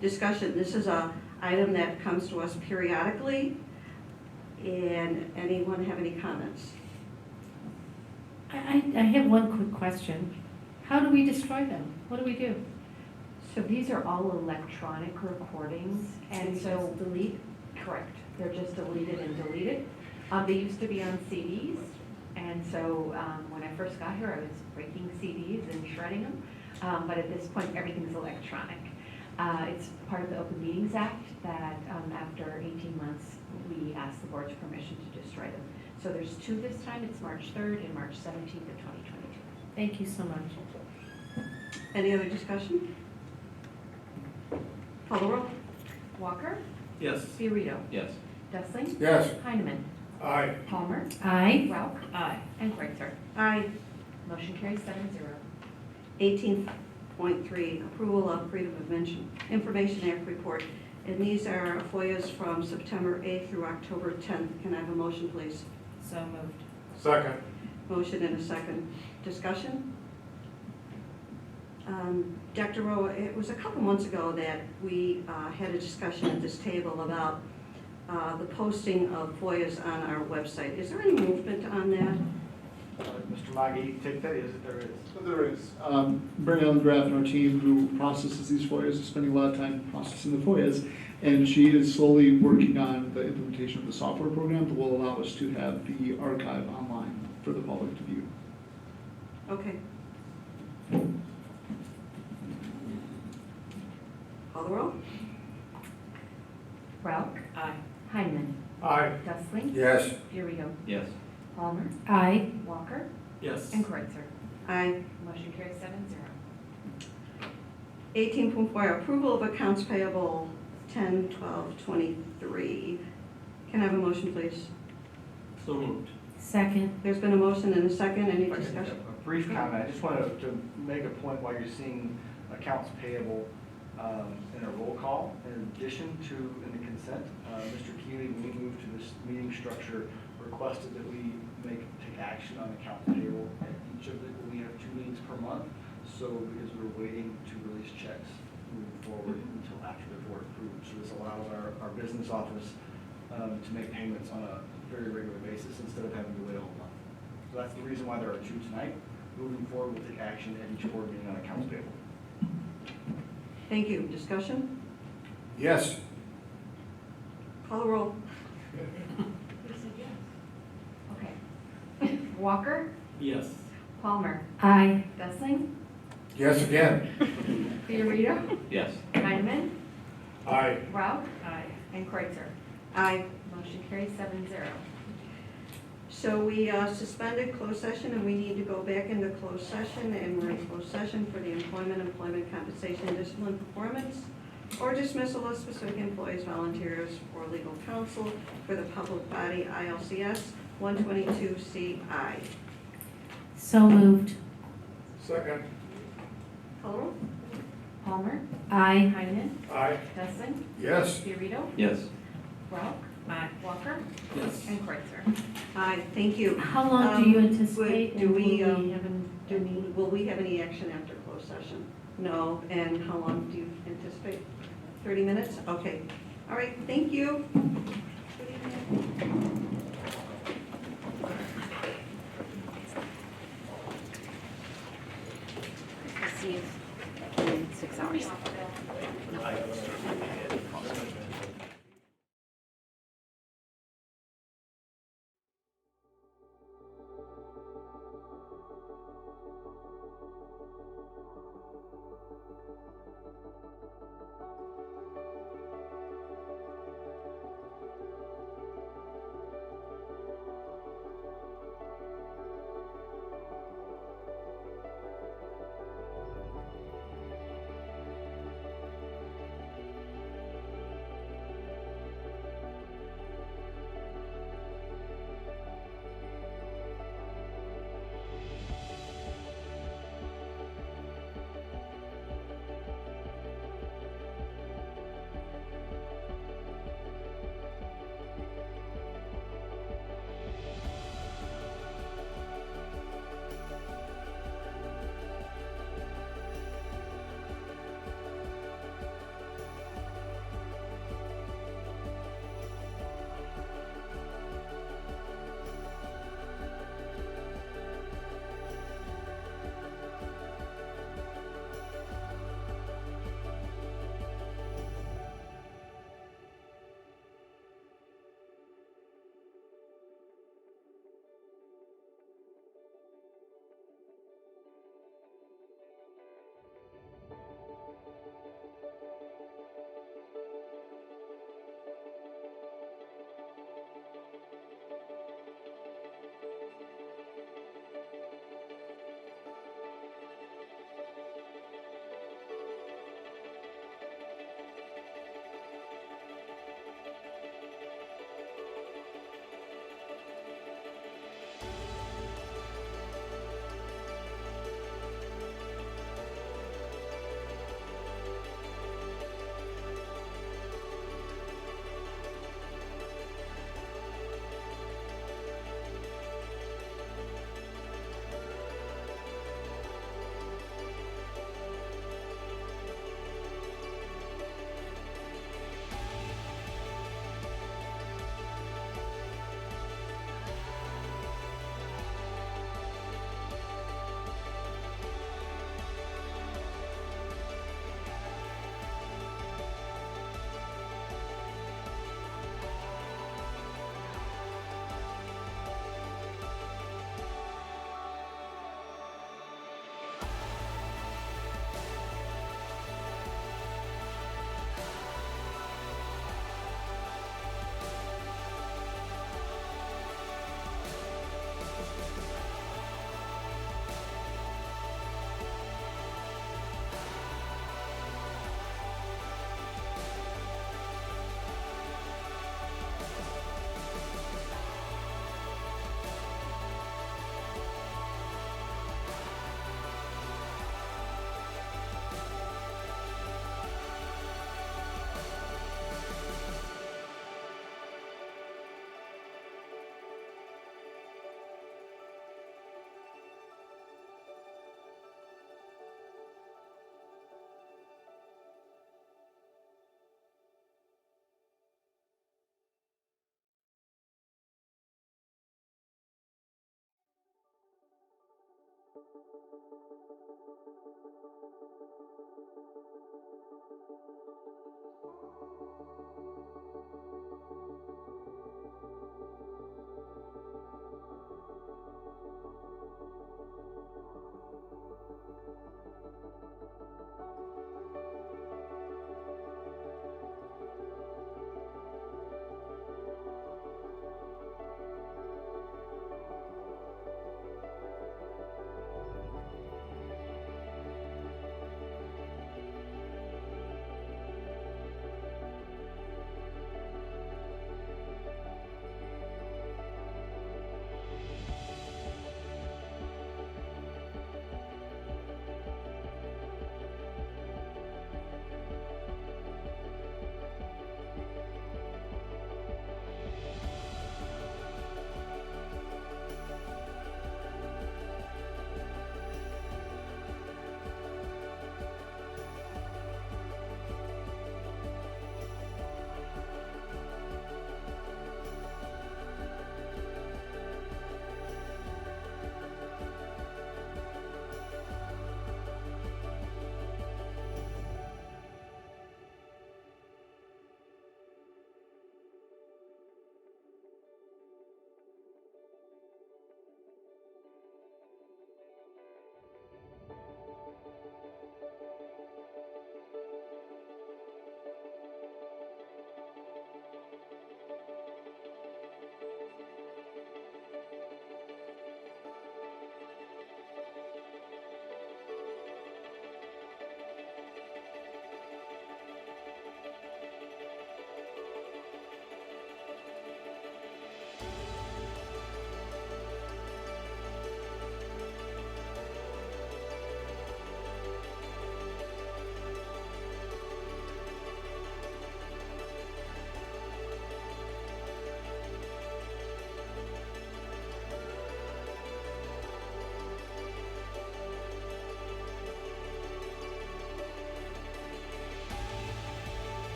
Discussion, this is a item that comes to us periodically, And anyone have any comments? I have one quick question. How do we destroy them? What do we do? So these are all electronic recordings, and so delete? correct, they're just deleted and deleted. They used to be on CDs, and so when I first got here, I was breaking CDs and shredding them. But at this point, everything's electronic. It's part of the Open Meetings Act that after 18 months, we asked the board's permission to destroy them. So there's 2 this time. It's March 3rd and March 17th of 2022. Thank you so much. Any other discussion? Call the roll. Walker? Yes. Fiorito? Yes. Dustling? Yes. Heineman? Aye. Palmer? Aye. Rauch? Aye. And Kreitzer. Aye. Motion carries 7-0. 18.3, approval of Freedom of Information Act report. And these are FOIAs from September 8th through October 10th. Can I have a motion, please? So moved. Second. Motion and a second. Discussion? Dr. Rowe, it was a couple months ago that we had a discussion at this table about the posting of FOIAs on our website. Is there any movement on that? Mr. Maggie, take that, is it there is? So there is. Brenda Ellen Graff and our team who processes these FOIAs is spending a lot of time processing the FOIAs, and she is slowly working on the implementation of the software program that will allow us to have the archive online for the public to view. Okay. Call the roll. Rauch? Aye. Heineman? Aye. Dustling? Yes. Fiorito? Yes. Palmer? Aye. Walker? Yes. And Kreitzer. Aye. Motion carries 7-0. 18.4, approval of accounts payable 10/12/23. Can I have a motion, please? So moved. Second. There's been a motion and a second. Any If I could have discussion? a brief comment, I just wanted to make a point while you're seeing accounts payable in a roll call, in addition to in the consent. Mr. Keeley, when we moved to this meeting structure, requested that we take action on accounts payable at each of the, we have 2 meetings per month, so because we were waiting to release checks moving forward until after the board approved. So this allows our business office to make payments on a very regular basis instead of having to wait all month. So that's the reason why there are 2 tonight. Moving forward, we'll take action at each board meeting on accounts payable. Thank you. Discussion? Yes. Call the roll. Okay. Walker? Yes. Palmer? Aye. Dustling? Yes again. Fiorito? Yes. Heineman? Aye. Rauch? Aye. And Kreitzer. Aye. Motion carries 7-0. So we suspended closed session, and we need to go back into closed session, and we're in closed session for the employment, compensation, discipline, performance, or dismissal of specific employees, volunteers, or legal counsel for the public body ILCS 122CI. So moved. Second. Call the roll. Palmer? Aye. Heineman? Aye. Dustling? Yes. Fiorito? Yes. Rauch? Aye. Walker? Yes. And Kreitzer. Aye, thank you. How long do you anticipate? Do we, and will we have an- will we have any action after closed session? No, and how long do you anticipate? 30 minutes? Okay. All right, thank you. Good evening. Let's see if in 6 hours.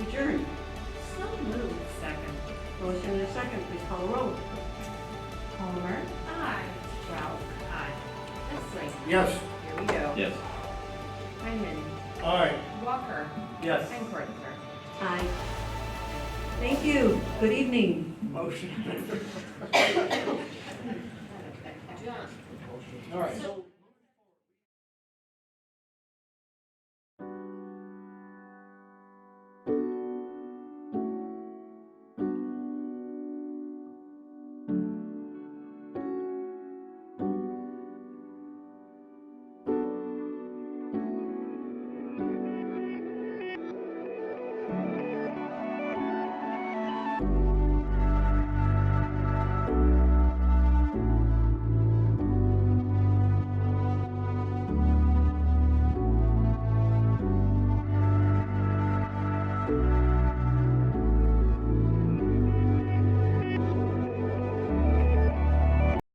Adjourn. So moved. Second. Motion and a second, please call the roll. Homer. Aye. Ralph. Aye. Leslie. Yes. Here we go. Yes. Hyman. Aye. Walker. Yes. And Kreutzer. Aye. Thank you. Good evening. Motion. John. All right.